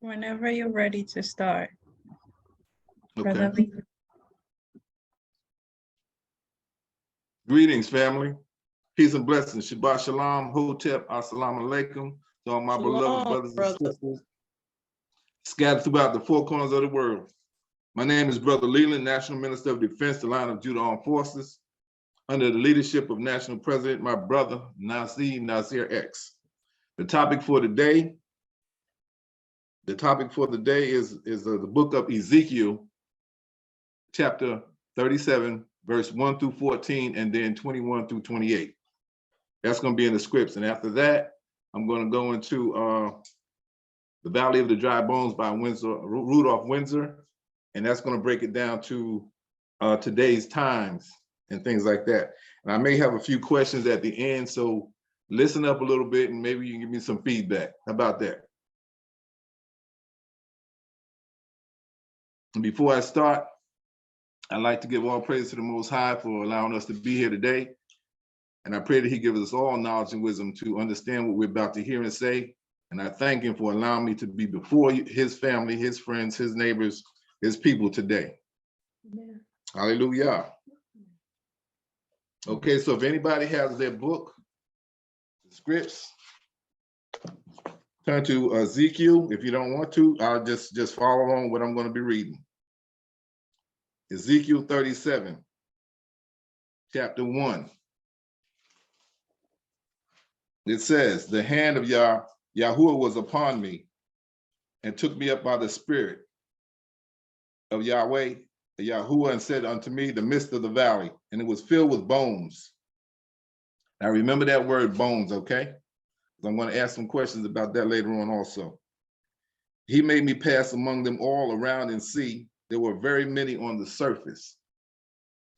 Whenever you're ready to start. Brother Okay. Lee. Greetings, family. Peace and blessings. Shabbat shalom, hotep, assalamu alaikum to all my beloved Shalom, brothers and brother. sisters scattered throughout the four corners of the world. My name is Brother Leland, National Minister of Defense, the Line of Judah Armed Forces, under the leadership of National President, my brother, Nasir X. The topic for the day is the book of Ezekiel, chapter 37, verse 1 through 14, and then 21 through 28. That's going to be in the scripts. And after that, I'm going to go into The Valley of the Dry Bones by Rudolph Windsor. And that's going to break it down to today's times and things like that. And I may have a few questions at the end, so listen up a little bit and maybe you can give me some feedback. How about that? And before I start, I'd like to give all praise to the Most High for allowing us to be here today. And I pray that he gives us all knowledge and wisdom to understand what we're about to hear and say. And I thank him for allowing me to be before his family, his friends, his neighbors, his people today. Yeah. Hallelujah. Okay, so if anybody has their book, the scripts, turn to Ezekiel. If you don't want to, I'll just follow along what I'm going to be reading. Ezekiel 37, chapter 1. It says, the hand of Yahuwah was upon me and took me up by the spirit of Yahweh, Yahuwah, and said unto me, the midst of the valley, and it was filled with bones. Now remember that word bones, okay? I'm going to ask some questions about that later on also. He made me pass among them all around and see. There were very many on the surface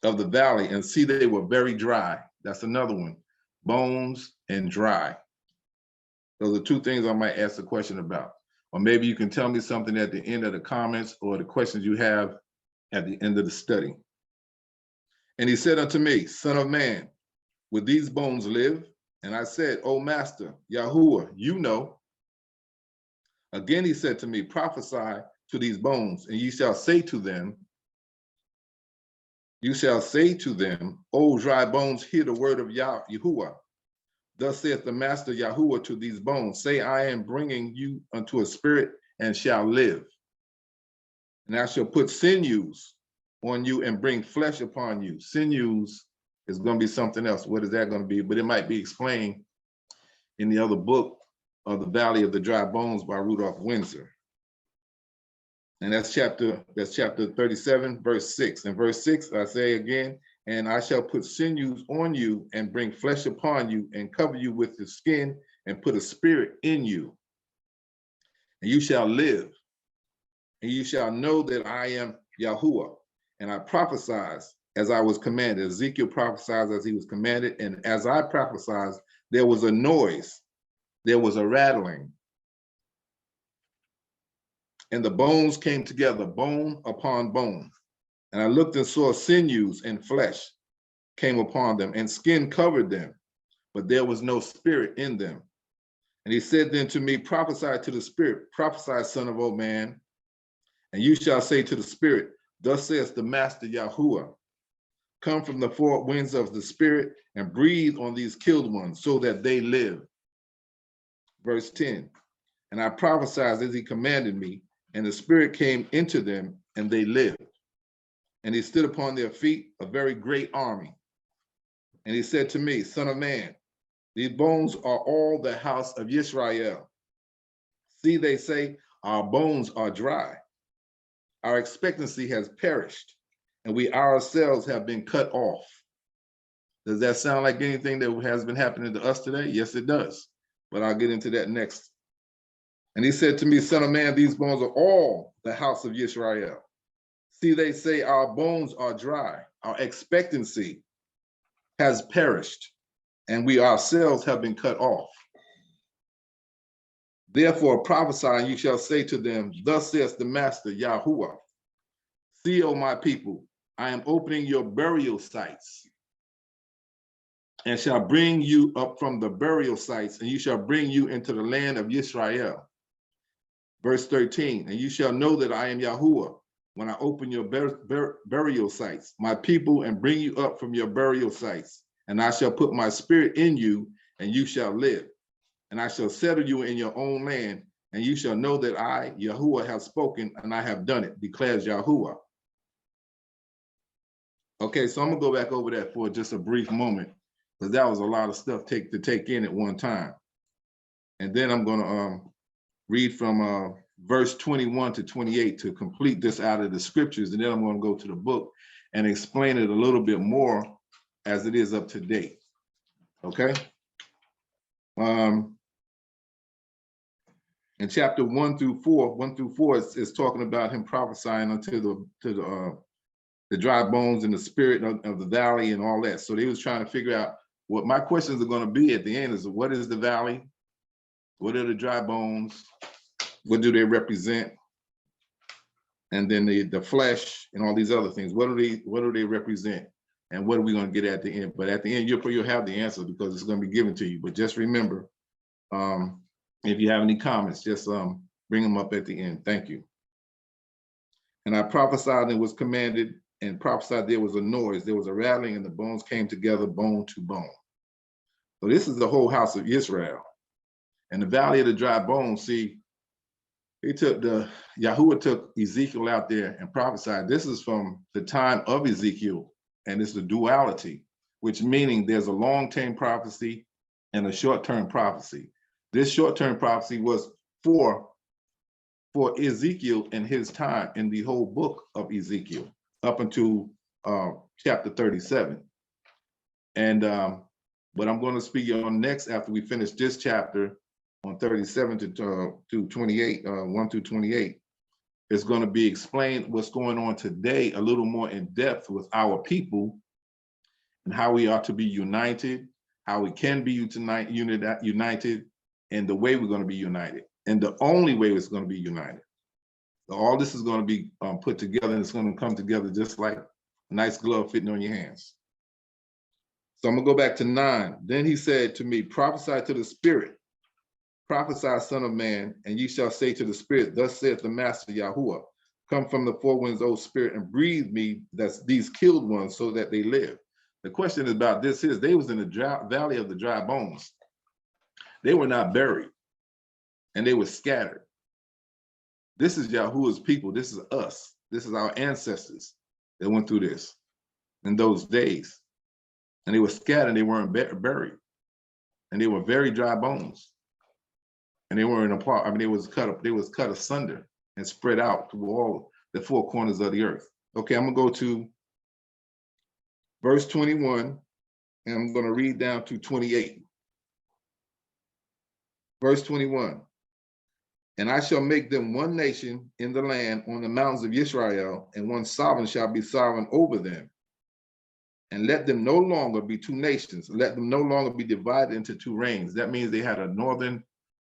of the valley, and see they were very dry. That's another one, bones and dry. Those are two things I might ask a question about. Or maybe you can tell me something at the end of the comments or the questions you have at the end of the study. And he said unto me, son of man, would these bones live? And I said, O master, Yahuwah, you know. Again he said to me, prophesy to these bones, and ye shall say to them, O dry bones, hear the word of Yahuwah. Thus saith the master Yahuwah to these bones, say, I am bringing you unto a spirit and shall live. And I shall put sinews on you and bring flesh upon you. Sinews is going to be something else. What is that going to be? But it might be explained in the other book of The Valley of the Dry Bones by Rudolph Windsor. And that's chapter 37, verse 6. And verse 6, I say again, and I shall put sinews on you and bring flesh upon you and cover you with the skin and put a spirit in you. And you shall live. And you shall know that I am Yahuwah. And I prophesied as I was commanded. Ezekiel prophesied as he was commanded. And as I prophesied, there was a noise. There was a rattling. And the bones came together, bone upon bone. And I looked and saw sinews and flesh came upon them, and skin covered them, but there was no spirit in them. And he said then to me, prophesy to the spirit, prophesy, son of O man, and you shall say to the spirit, thus says the master Yahuwah, come from the four winds of the spirit and breathe on these killed ones so that they live. Verse 10, and I prophesied as he commanded me, and the spirit came into them and they lived. And he stood upon their feet, a very great army. And he said to me, son of man, these bones are all the house of Israel. See, they say, our bones are dry. Our expectancy has perished, and we ourselves have been cut off. Does that sound like anything that has been happening to us today? Yes, it does. But I'll get into that next. And he said to me, son of man, these bones are all the house of Israel. See, they say, our bones are dry. Our expectancy has perished, and we ourselves have been cut off. Therefore prophesy, and you shall say to them, thus says the master Yahuwah, see, O my people, I am opening your burial sites, and shall bring you up from the burial sites, and you shall bring you into the land of Israel. Verse 13, and you shall know that I am Yahuwah when I open your burial sites, my people, and bring you up from your burial sites. And I shall put my spirit in you, and you shall live. And I shall settle you in your own land, and you shall know that I, Yahuwah, have spoken, and I have done it, declares Yahuwah. Okay, so I'm gonna go back over that for just a brief moment, because that was a lot of stuff to take in at one time. And then I'm gonna read from verse 21 to 28 to complete this out of the scriptures, and then I'm gonna go to the book and explain it a little bit more as it is up to date. Okay. In chapter 1 through 4 is talking about him prophesying unto the dry bones and the spirit of the valley and all that. So they was trying to figure out what my questions are going to be at the end is, what is the valley? What are the dry bones? What do they represent? And then the flesh and all these other things. What do they represent? And what are we going to get at the end? But at the end, you'll have the answer because it's going to be given to you. But just remember, if you have any comments, just bring them up at the end. Thank you. And I prophesied and was commanded and prophesied there was a noise, there was a rattling, and the bones came together, bone to bone. So this is the whole house of Israel. And the valley of the dry bones, see, Yahuwah took Ezekiel out there and prophesied. This is from the time of Ezekiel, and it's the duality, which meaning there's a long-term prophecy and a short-term prophecy. This short-term prophecy was for Ezekiel in his time in the whole book of Ezekiel up until chapter 37. And what I'm going to speak on next after we finish this chapter on 37 to 28, 1 through 28, is going to be explained what's going on today a little more in depth with our people and how we are to be united, how we can be united, and the way we're going to be united, and the only way it's going to be united. So all this is going to be put together, and it's going to come together just like a nice glove fitting on your hands. So I'm going to go back to 9. Then he said to me, prophesy to the spirit, prophesy, son of man, and ye shall say to the spirit, thus saith the master Yahuwah, come from the four winds, O spirit, and breathe me that's these killed ones so that they live. The question about this is they was in the valley of the dry bones. They were not buried, and they were scattered. This is Yahuwah's people. This is us. This is our ancestors that went through this in those days. And they were scattered. They weren't buried. And they were very dry bones. And they weren't apart. I mean, they was cut asunder and spread out to all the four corners of the earth. Okay, I'm going to go to verse 21, and I'm going to read down to 28. Verse 21. And I shall make them one nation in the land on the mountains of Israel, and one sovereign shall be sovereign over them. And let them no longer be two nations. Let them no longer be divided into two reigns. That means they had a northern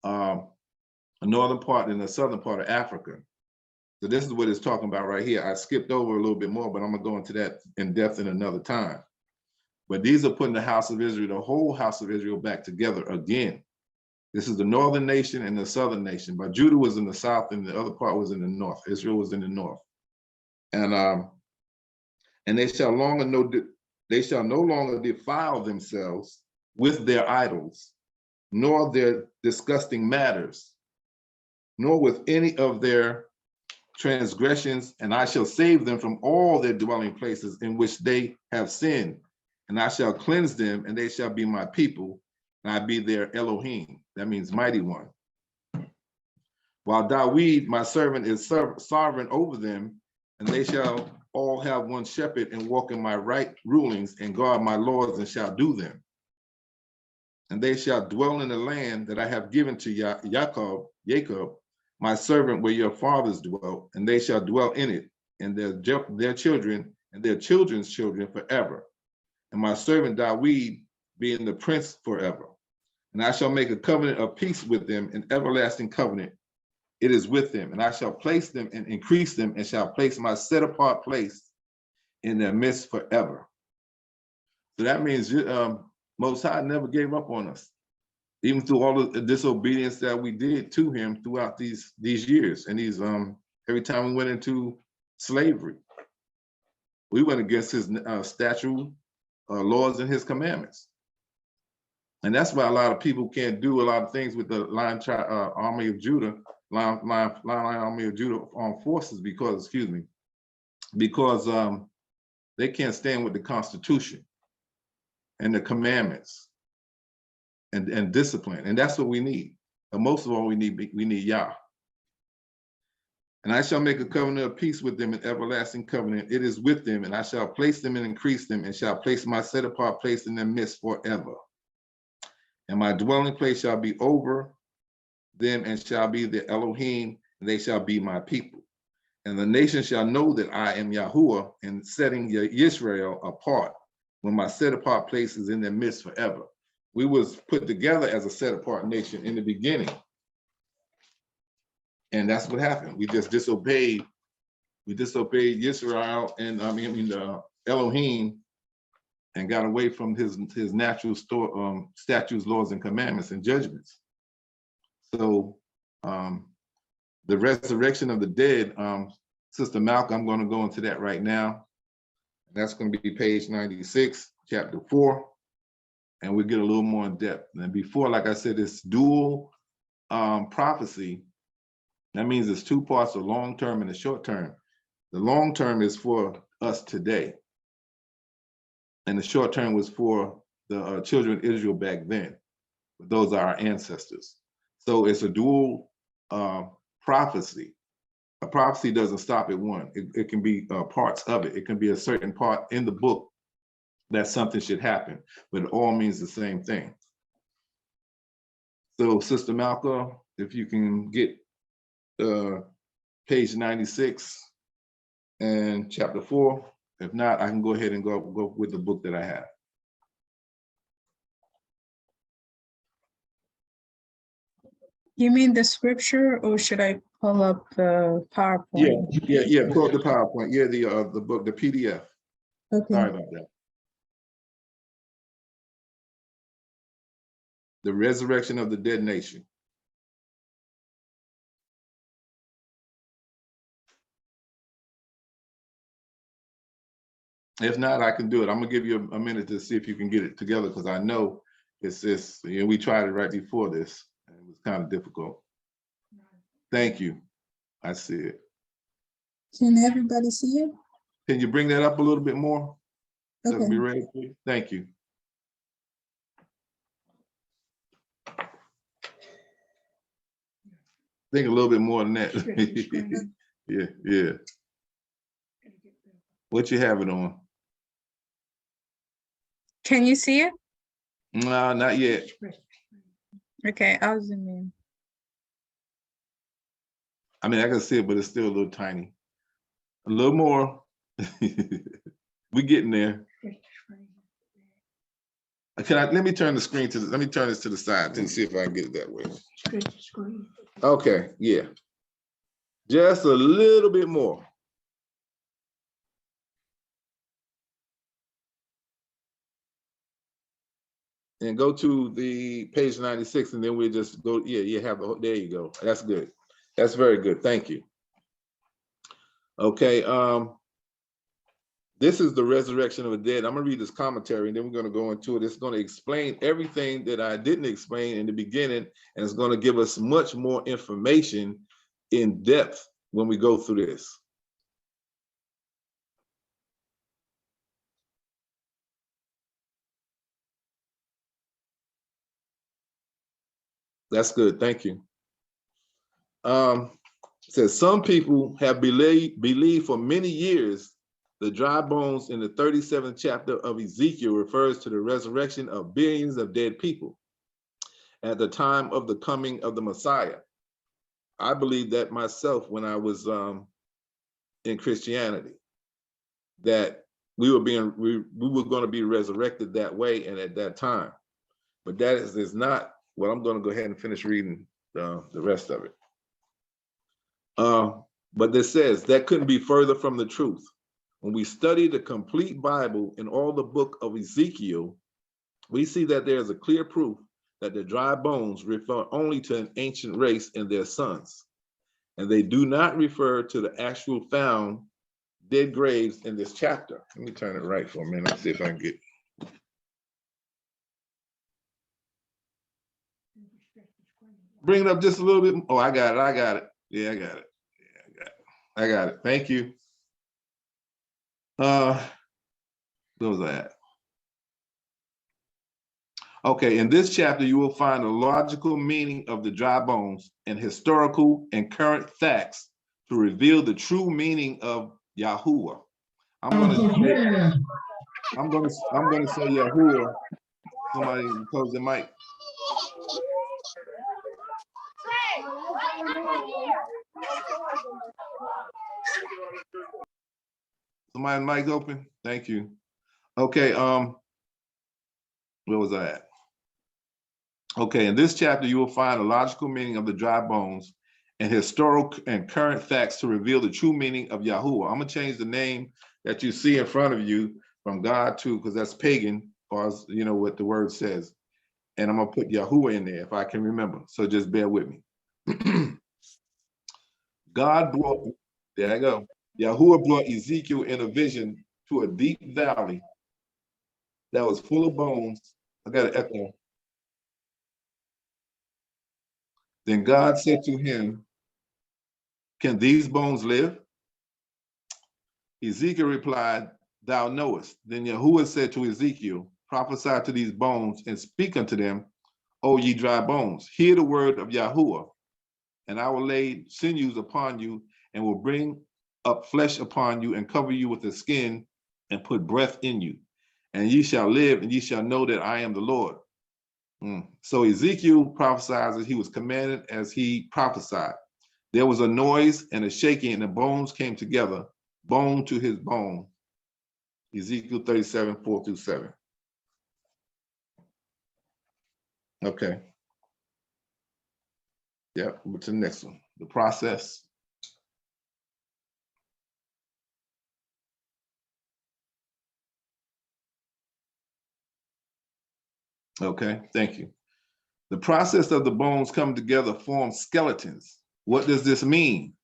part and a southern part of Africa. So this is what it's talking about right here. I skipped over a little bit more, but I'm gonna go into that in depth in another time. But these are putting the house of Israel, the whole house of Israel, back together again. This is the northern nation and the southern nation, but Judah was in the south and the other part was in the north. Israel was in the north. And they shall no longer defile themselves with their idols, nor their disgusting matters, nor with any of their transgressions, and I shall save them from all their dwelling places in which they have sinned. And I shall cleanse them, and they shall be my people, and I be their Elohim. That means mighty one. While Dawid, my servant, is sovereign over them, and they shall all have one shepherd and walk in my right rulings and guard my laws and shall do them. And they shall dwell in the land that I have given to Jacob, my servant, where your fathers dwelt, and they shall dwell in it, and their children and their children's children forever. And my servant Dawid being the prince forever. And I shall make a covenant of peace with them, an everlasting covenant. It is with them, and I shall place them and increase them, and shall place my set apart place in their midst forever. So that means Most High never gave up on us. even through all of the disobedience that we did to him throughout these years, and these every time we went into slavery, we went against his statute, laws, and his commandments. And that's why a lot of people can't do a lot of things with the Lion Army of Judah, Lion Army of Judah armed forces, because, excuse me, because they can't stand with the Constitution and the commandments and discipline. And that's what we need. But most of all, we need Yah. And I shall make a covenant of peace with them, an everlasting covenant. It is with them, and I shall place them and increase them, and shall place my set apart place in their midst forever. And my dwelling place shall be over them, and shall be the Elohim, and they shall be my people. And the nation shall know that I am Yahuwah, in setting Israel apart, when my set apart place is in their midst forever. We was put together as a set apart nation in the beginning. And that's what happened. We just disobeyed. We disobeyed Israel and Elohim, and got away from his natural statutes, laws, and commandments and judgments. So the resurrection of the dead, Sister Malcolm, I'm going to go into that right now. That's going to be page 96, chapter 4, and we'll get a little more in depth. And before, like I said, it's dual prophecy. That means it's two parts, a long term and a short term. The long term is for us today, and the short term was for the children of Israel back then. But those are our ancestors. So it's a dual prophecy. A prophecy doesn't stop at one. It can be parts of it. It can be a certain part in the book that something should happen, but it all means the same thing. So Sister Malcolm, if you can get page 96 and chapter 4. If not, I can go ahead and go with the book that I have. You mean the scripture, or should I pull up the PowerPoint? Yeah. Pull up the PowerPoint. Yeah, the book, the PDF. Okay. Sorry about that. The resurrection of the dead nation. If not, I can do it. I'm gonna give you a minute to see if you can get it together, because I know it's we tried it right before this, and it was kind of difficult. Thank you. I see it. Can everybody see it? Can you bring that up a little bit more? Okay. Let's be ready, please. Thank you. Think a little bit more than that. Yeah. What you have it on? Can you see it? No, not yet. Okay, I'll zoom in. I mean, I can see it, but it's still a little tiny. A little more. We're getting there. Let me turn the screen let me turn this to the side and see if I can get it that way. Okay, yeah. Just a little bit more. And go to the page 96, and then we'll just go, you have there you go. That's good. That's very good. Thank you. Okay, this is the resurrection of the dead. I'm gonna read this commentary, and then we're gonna go into it. It's gonna explain everything that I didn't explain in the beginning, and it's gonna give us much more information in depth when we go through this. That's good, thank you. It says, some people have believed for many years the dry bones in the 37th chapter of Ezekiel refers to the resurrection of billions of dead people at the time of the coming of the Messiah. I believe that myself when I was in Christianity, that we were going to be resurrected that way and at that time. But that is not what I'm going to go ahead and finish reading the rest of it. But this says that couldn't be further from the truth. When we study the complete Bible in all the book of Ezekiel, we see that there is a clear proof that the dry bones refer only to an ancient race and their sons, and they do not refer to the actual found dead graves in this chapter. Let me turn it right for a minute. Let's see if I can get. Bring it up just a little bit. Oh, I got it. I got it. Yeah, I got it. Yeah, I got it. Thank you. Where was I at? Okay, in this chapter, you will find the logical meaning of the dry bones and historical and current facts to reveal the true meaning of Yahuwah. I'm gonna say Yahuwah. Somebody close the mic. Somebody's mic's open. Thank you. Okay, where was I at? Okay, in this chapter, you will find a logical meaning of the dry bones and historical and current facts to reveal the true meaning of Yahuwah. I'm gonna change the name that you see in front of you from God to, because that's pagan, or you know what the word says. And I'm gonna put Yahuwah in there if I can remember. So just bear with me. God brought, there I go. Yahuwah brought Ezekiel in a vision to a deep valley that was full of bones. I got an echo. Then God said to him, "Can these bones live?" Ezekiel replied, "Thou knowest." Then Yahuwah said to Ezekiel, "Prophesy to these bones and speak unto them, O ye dry bones. Hear the word of Yahuwah, and I will lay sinews upon you and will bring up flesh upon you and cover you with the skin and put breath in you. And ye shall live, and ye shall know that I am the Lord." So Ezekiel prophesied as he was commanded as he prophesied. There was a noise and a shaking, and the bones came together, bone to his bone. Ezekiel 37, 4-7. Okay. Yep, what's the next one? The process. Okay, thank you. The process of the bones coming together forms skeletons. What does this mean?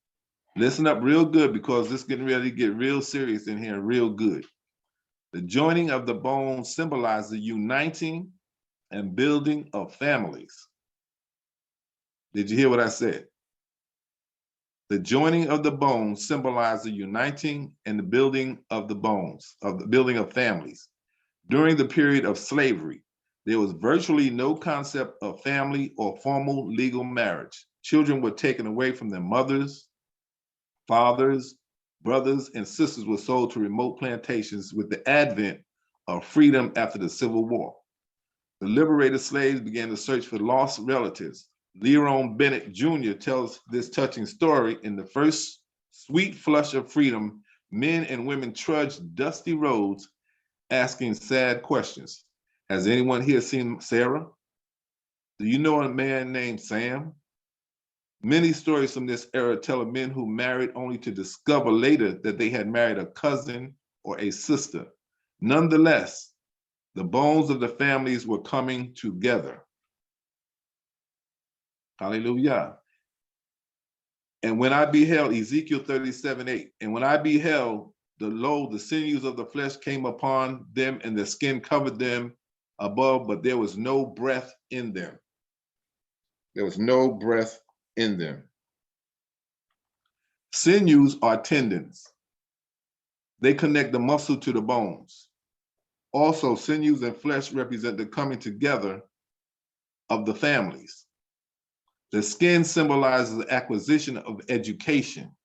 Listen up real good, because this is getting ready to get real serious in here, real good. The joining of the bones symbolizes the uniting and building of families. Did you hear what I said? The joining of the bones symbolizes the uniting and the building of the bones, of the building of families. During the period of slavery, there was virtually no concept of family or formal legal marriage. Children were taken away from their mothers, fathers, brothers, and sisters were sold to remote plantations with the advent of freedom after the Civil War. The liberated slaves began to search for lost relatives. Leron Bennett Jr. tells this touching story. In the first sweet flush of freedom, men and women trudged dusty roads asking sad questions. Has anyone here seen Sarah? Do you know a man named Sam? Many stories from this era tell of men who married only to discover later that they had married a cousin or a sister. Nonetheless, the bones of the families were coming together. Hallelujah. And when I beheld, Ezekiel 37:8, and when I beheld, the sinews of the flesh came upon them, and the skin covered them above, but there was no breath in them. There was no breath in them. Sinews are tendons. They connect the muscle to the bones. Also, sinews and flesh represent the coming together of the families. The skin symbolizes the acquisition of education,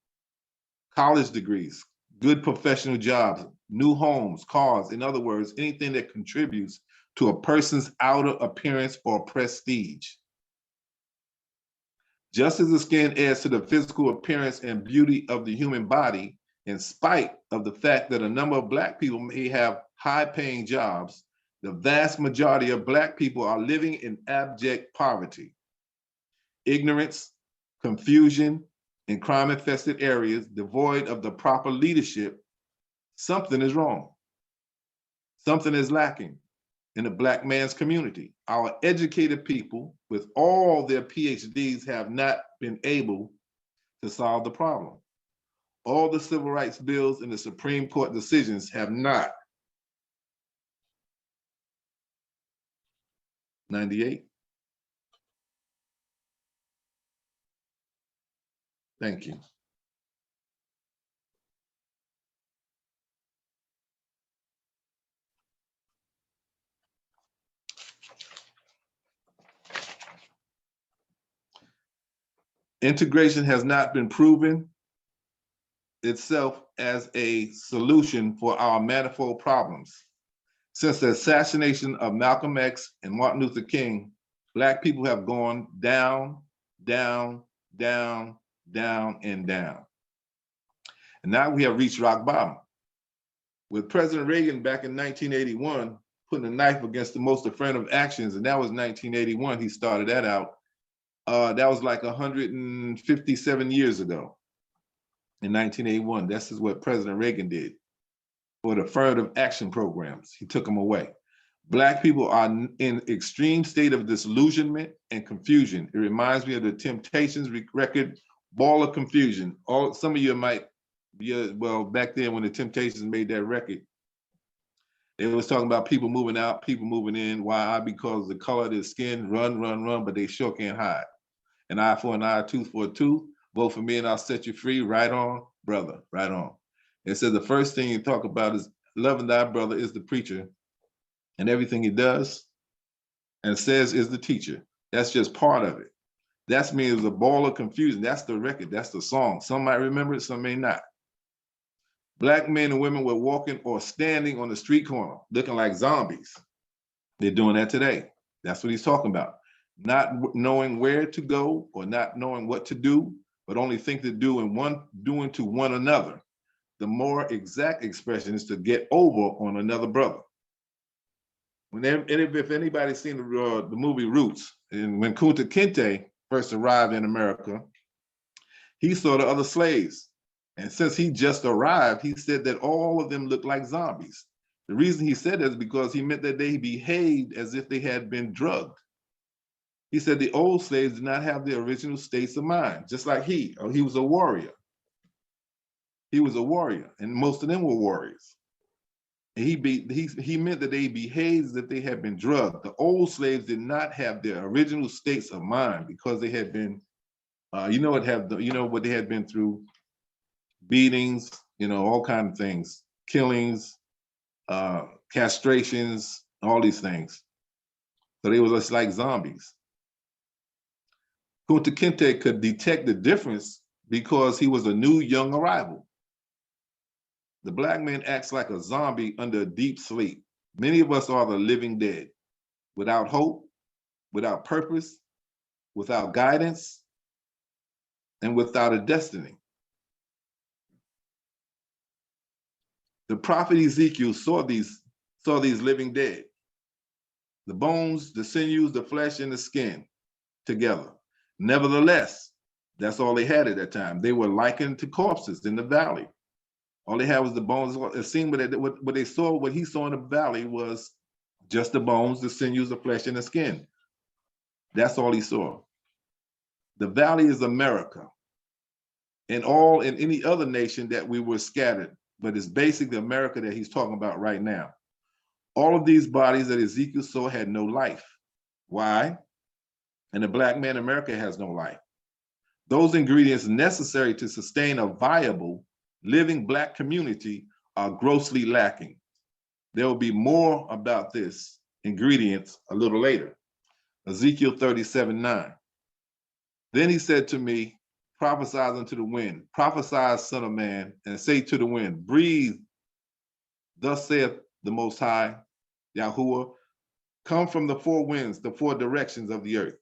college degrees, good professional jobs, new homes, cars. In other words, anything that contributes to a person's outer appearance or prestige. Just as the skin adds to the physical appearance and beauty of the human body, in spite of the fact that a number of Black people may have high-paying jobs, the vast majority of Black people are living in abject poverty. Ignorance, confusion, in crime-infested areas devoid of the proper leadership. Something is wrong. Something is lacking. in the Black man's community. Our educated people with all their PhDs have not been able to solve the problem. All the civil rights bills and the Supreme Court decisions have not. 98. Thank you. Integration has not been proven itself as a solution for our manifold problems. Since the assassination of Malcolm X and Martin Luther King, Black people have gone down, down, down, down, and down. And now we have reached rock bottom. With President Reagan back in 1981, putting a knife against the most affirmative actions, and that was 1981, he started that out. That was like 157 years ago in 1981. This is what President Reagan did for the affirmative action programs. He took them away. Black people are in extreme state of disillusionment and confusion. It reminds me of the Temptations record, Ball of Confusion. Some of you might, well, back then when the Temptations made that record, they was talking about people moving out, people moving in. Why? Because the color of their skin, run, run, run, but they sure can't hide. An eye for an eye, a tooth for a tooth. Vote for me and I'll set you free. Right on, brother, right on. It says the first thing you talk about is loving thy brother is the preacher, and everything he does and says is the teacher. That's just part of it. That's me as a ball of confusion. That's the record. That's the song. Some might remember it, some may not. Black men and women were walking or standing on the street corner, looking like zombies. They're doing that today. That's what he's talking about. Not knowing where to go or not knowing what to do, but only think to do and doing to one another. The more exact expression is to get over on another brother. If anybody's seen the movie Roots, and when Kunta Kinte first arrived in America, he saw the other slaves. And since he just arrived, he said that all of them looked like zombies. The reason he said that is because he meant that they behaved as if they had been drugged. He said the old slaves did not have the original states of mind, just like he was a warrior. He was a warrior, and most of them were warriors. And he meant that they behaved as if they had been drugged. The old slaves did not have their original states of mind because they had been, you know what they had been through, beatings, all kinds of things, killings, castrations, all these things. So they were just like zombies. Kunta Kinte could detect the difference because he was a new young arrival. The Black man acts like a zombie under a deep sleep. Many of us are the living dead, without hope, without purpose, without guidance, and without a destiny. The prophet Ezekiel saw these living dead, the bones, the sinews, the flesh, and the skin together. Nevertheless, that's all they had at that time. They were likened to corpses in the valley. All they had was the bones. It seemed what they saw, what he saw in the valley was just the bones, the sinews, the flesh, and the skin. That's all he saw. The valley is America and any other nation that we were scattered, but it's basically America that he's talking about right now. All of these bodies that Ezekiel saw had no life. Why? And the Black man in America has no life. Those ingredients necessary to sustain a viable, living Black community are grossly lacking. There will be more about this ingredients a little later. Ezekiel 37:9. Then he said to me, prophesy unto the wind, prophesy, son of man, and say to the wind, breathe, thus saith the Most High, Yahuwah, come from the four winds, the four directions of the earth.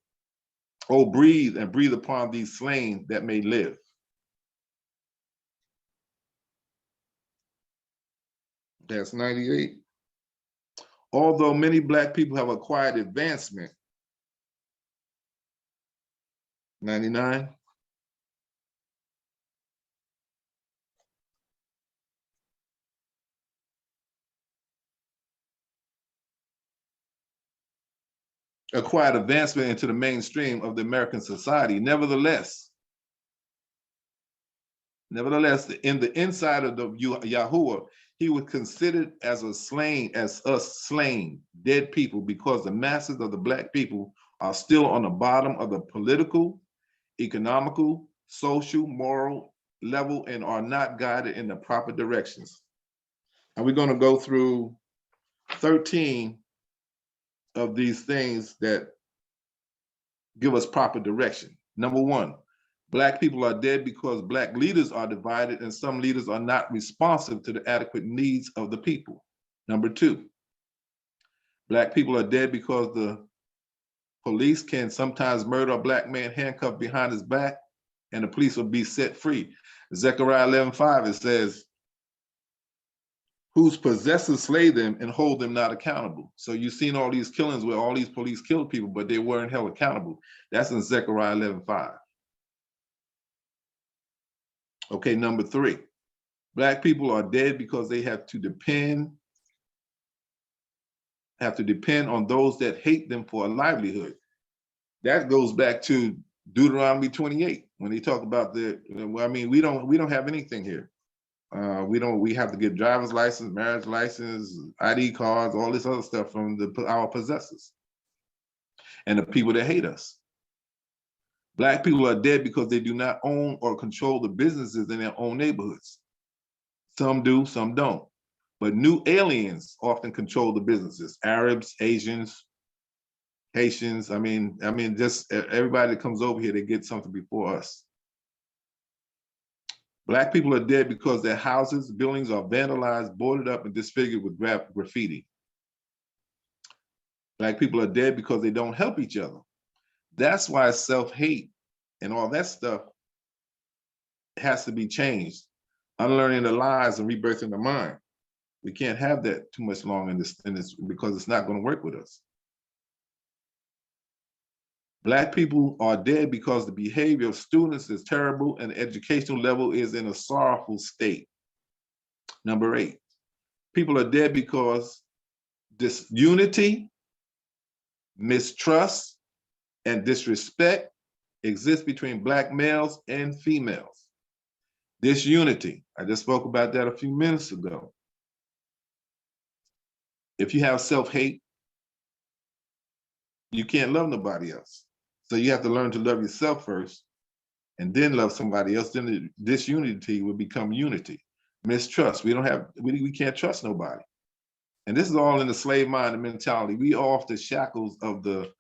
Oh, breathe and breathe upon these slain that may live. That's 98. Although many Black people have acquired advancement, 99. acquired advancement into the mainstream of the American society. Nevertheless, in the inside of the Yahuwah, he was considered as us slain, dead people, because the masses of the Black people are still on the bottom of the political, economical, social, moral level and are not guided in the proper directions. And we're going to go through 13 of these things that give us proper direction. Number one, Black people are dead because Black leaders are divided and some leaders are not responsive to the adequate needs of the people. Number two, Black people are dead because the police can sometimes murder a Black man handcuffed behind his back and the police will be set free. Zechariah 11:5, it says, whose possessors slay them and hold them not accountable. So you've seen all these killings where all these police killed people, but they weren't held accountable. That's in Zechariah 11:5. Okay, number three, Black people are dead because they have to depend on those that hate them for a livelihood. That goes back to Deuteronomy 28 when they talk about I mean, we don't have anything here. We have to get driver's license, marriage license, ID cards, all this other stuff from our possessors and the people that hate us. Black people are dead because they do not own or control the businesses in their own neighborhoods. Some do, some don't. But new aliens often control the businesses. Arabs, Asians, Haitians, I mean, just everybody that comes over here, they get something before us. Black people are dead because their houses, buildings are vandalized, boarded up, and disfigured with graffiti. Black people are dead because they don't help each other. That's why self-hate and all that stuff has to be changed. Unlearning the lies and rebirthing the mind. We can't have that too much longer in this because it's not going to work with us. Black people are dead because the behavior of students is terrible and the educational level is in a sorrowful state. Number 8, people are dead because disunity, mistrust, and disrespect exists between Black males and females. Disunity, I just spoke about that a few minutes ago. If you have self-hate, you can't love nobody else. So you have to learn to love yourself first and then love somebody else. Then the disunity will become unity. Mistrust, we can't trust nobody. And this is all in the slave mind and mentality. We are off the shackles of the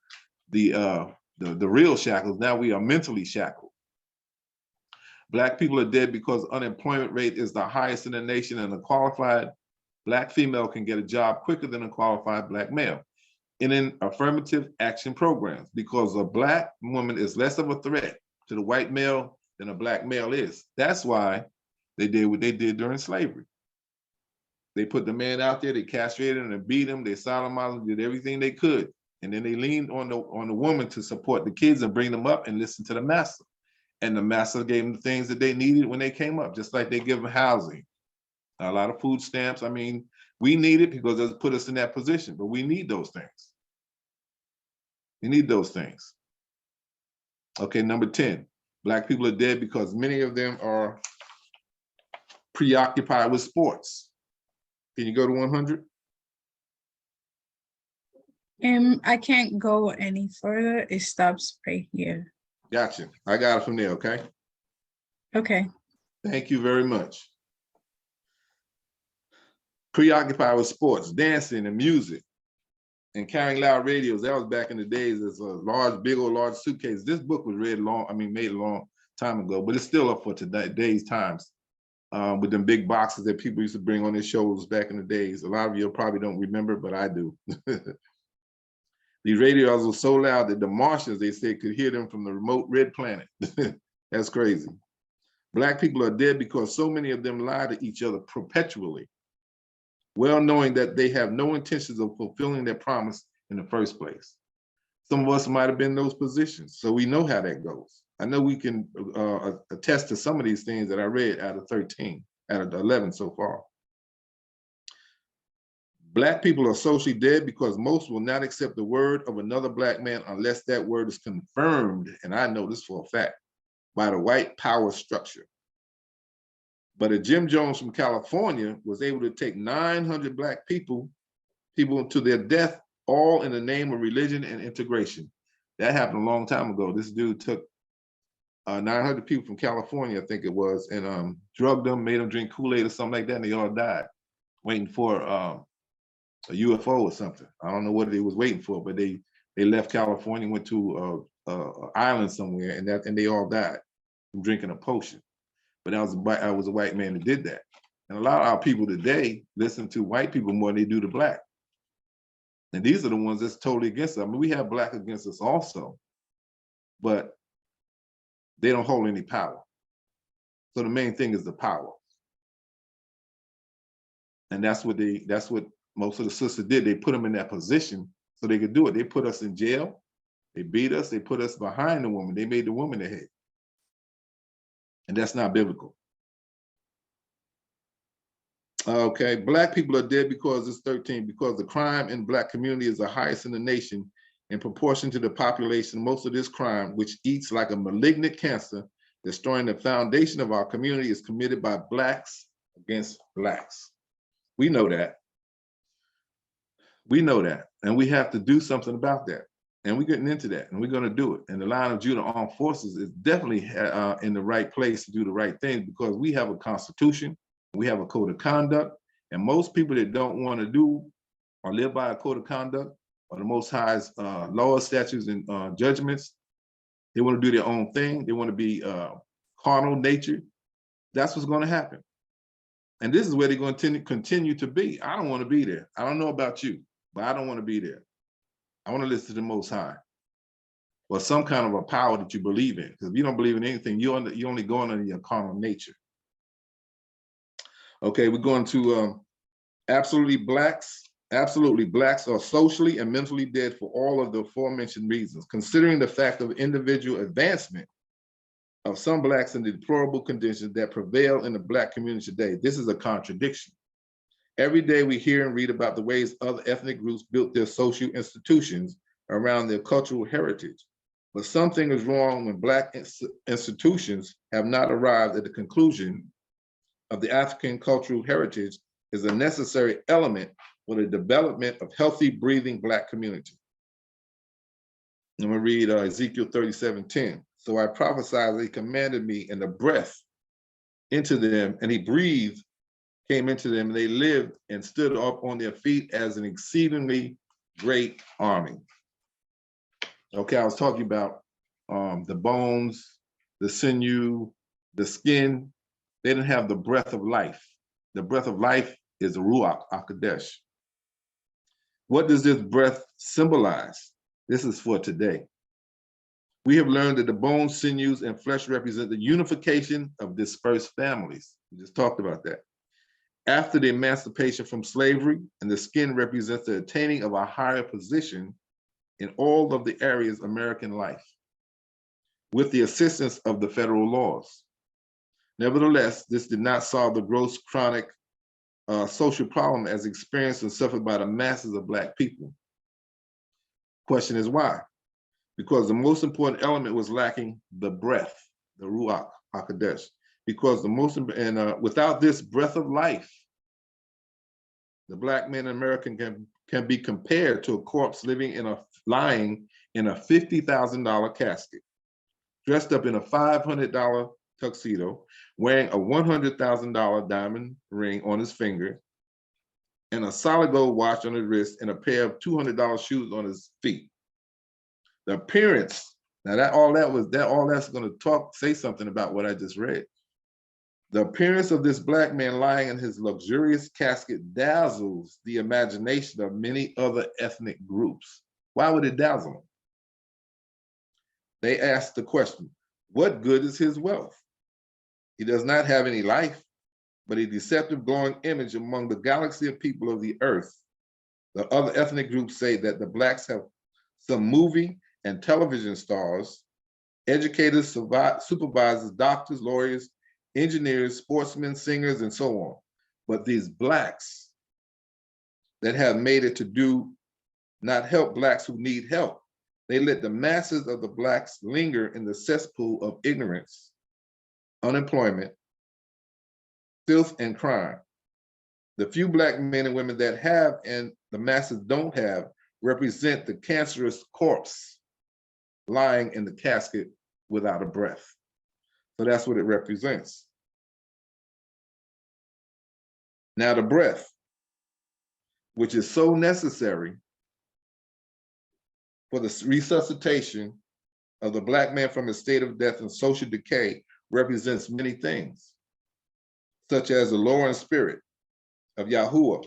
real shackles. Now we are mentally shackled. Black people are dead because unemployment rate is the highest in the nation and a qualified Black female can get a job quicker than a qualified Black male. And in affirmative action programs, because a Black woman is less of a threat to the white male than a Black male is. That's why they did what they did during slavery. They put the man out there, they castrated him and beat him, they sodomized him, did everything they could. And then they leaned on the woman to support the kids and bring them up and listen to the master. And the master gave them the things that they needed when they came up, just like they give them housing, a lot of food stamps. I mean, we need it because it put us in that position, but we need those things. We need those things. Okay, number 10, Black people are dead because many of them are preoccupied with sports. Can you go to 100? I can't go any further. It stops right here. Gotcha. I got it from there, okay? Okay. Thank you very much. Preoccupied with sports, dancing, and music, and carrying loud radios. That was back in the days as a big old large suitcase. This book was made a long time ago, but it's still up for today's times. With them big boxes that people used to bring on their shoulders back in the days. A lot of you probably don't remember, but I do. These radios were so loud that the Martians, they said, could hear them from the remote red planet. That's crazy. Black people are dead because so many of them lie to each other perpetually, well knowing that they have no intentions of fulfilling their promise in the first place. Some of us might have been in those positions, so we know how that goes. I know we can attest to some of these things that I read out of 13, out of 11 so far. Black people are socially dead because most will not accept the word of another black man unless that word is confirmed, and I know this for a fact, by the white power structure. But a Jim Jones from California was able to take 900 black people to their death, all in the name of religion and integration. That happened a long time ago. This dude took 900 people from California, I think it was, and drugged them, made them drink Kool-Aid or something like that, and they all died, waiting for a UFO or something. I don't know what they was waiting for, but they left California, went to an island somewhere, and they all died from drinking a potion. But I was a white man that did that. And a lot of our people today listen to white people more than they do to black. And these are the ones that's totally against us. I mean, we have black against us also, but they don't hold any power. So the main thing is the power. And that's what most of the sisters did. They put them in that position so they could do it. They put us in jail. They beat us. They put us behind the woman. They made the woman the head. And that's not biblical. Okay, black people are dead because it's 13, because the crime in black community is the highest in the nation in proportion to the population. Most of this crime, which eats like a malignant cancer, destroying the foundation of our community, is committed by blacks against blacks. We know that. We know that, and we have to do something about that. And we're getting into that, and we're going to do it. And the Line of Judah Armed Forces is definitely in the right place to do the right thing, because we have a constitution, we have a code of conduct, and most people that don't want to do or live by a code of conduct or the Most High's laws, statutes, and judgments, they want to do their own thing. They want to be carnal nature. That's what's going to happen. And this is where they're going to continue to be. I don't want to be there. I don't know about you, but I don't want to be there. I want to listen to the Most High, or some kind of a power that you believe in. Because if you don't believe in anything, you're only going under your carnal nature. Okay, we're going to absolutely blacks are socially and mentally dead for all of the aforementioned reasons. Considering the fact of individual advancement of some blacks in the deplorable conditions that prevail in the black community today, this is a contradiction. Every day we hear and read about the ways other ethnic groups built their social institutions around their cultural heritage. But something is wrong when black institutions have not arrived at the conclusion of the African cultural heritage is a necessary element for the development of healthy, breathing black community. I'm gonna read Ezekiel 37:10. So I prophesied, he commanded me, and the breath into them, and he breathed, came into them, and they lived and stood up on their feet as an exceedingly great army. Okay, I was talking about the bones, the sinew, the skin. They didn't have the breath of life. The breath of life is the Ruach HaKodesh. What does this breath symbolize? This is for today. We have learned that the bones, sinews, and flesh represent the unification of dispersed families. We just talked about that. After the emancipation from slavery, and the skin represents the attaining of a higher position in all of the areas of American life, with the assistance of the federal laws. Nevertheless, this did not solve the gross chronic social problem as experienced and suffered by the masses of Black people. Question is why? Because the most important element was lacking the breath, the Ruach HaKodesh. Because without this breath of life, the Black man in America can be compared to a corpse lying in a $50,000 casket, dressed up in a $500 tuxedo, wearing a $100,000 diamond ring on his finger, and a solid gold watch on his wrist, and a pair of $200 shoes on his feet. The appearance, now all that's going to say something about what I just read. The appearance of this Black man lying in his luxurious casket dazzles the imagination of many other ethnic groups. Why would it dazzle them? They ask the question, what good is his wealth? He does not have any life, but a deceptive glowing image among the galaxy of people of the earth. The other ethnic groups say that the Blacks have some movie and television stars, educators, supervisors, doctors, lawyers, engineers, sportsmen, singers, and so on. But these Blacks that have made it to do not help blacks who need help. They let the masses of the blacks linger in the cesspool of ignorance, unemployment, filth, and crime. The few black men and women that have and the masses don't have represent the cancerous corpse lying in the casket without a breath. So that's what it represents. Now the breath, which is so necessary for the resuscitation of the black man from his state of death and social decay, represents many things, such as the lowering spirit of Yahuwah,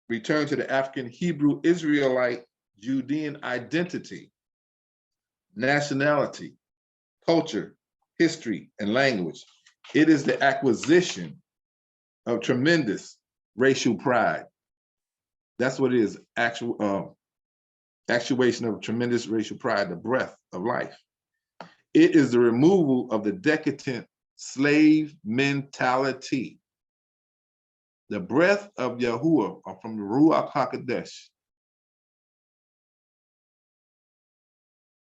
return to the African Hebrew Israelite Judean identity, nationality, culture, history, and language. It is the acquisition of tremendous racial pride. That's what it is, actuation of tremendous racial pride, the breath of life. It is the removal of the decadent slave mentality. The breath of Yahuwah, or from the Ruach HaKodesh,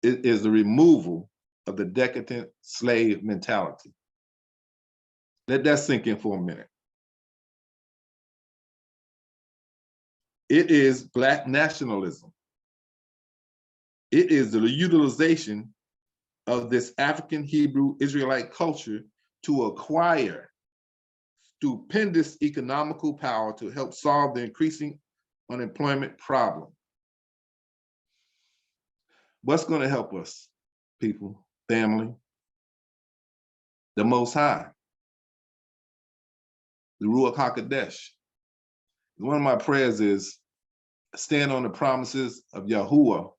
it is the removal of the decadent slave mentality. Let that sink in for a minute. It is Black nationalism. It is the utilization of this African Hebrew Israelite culture to acquire stupendous economical power to help solve the increasing unemployment problem. What's going to help us, people, family? The Most High, the Ruach HaKodesh. One of my prayers is stand on the promises of Yahuwah.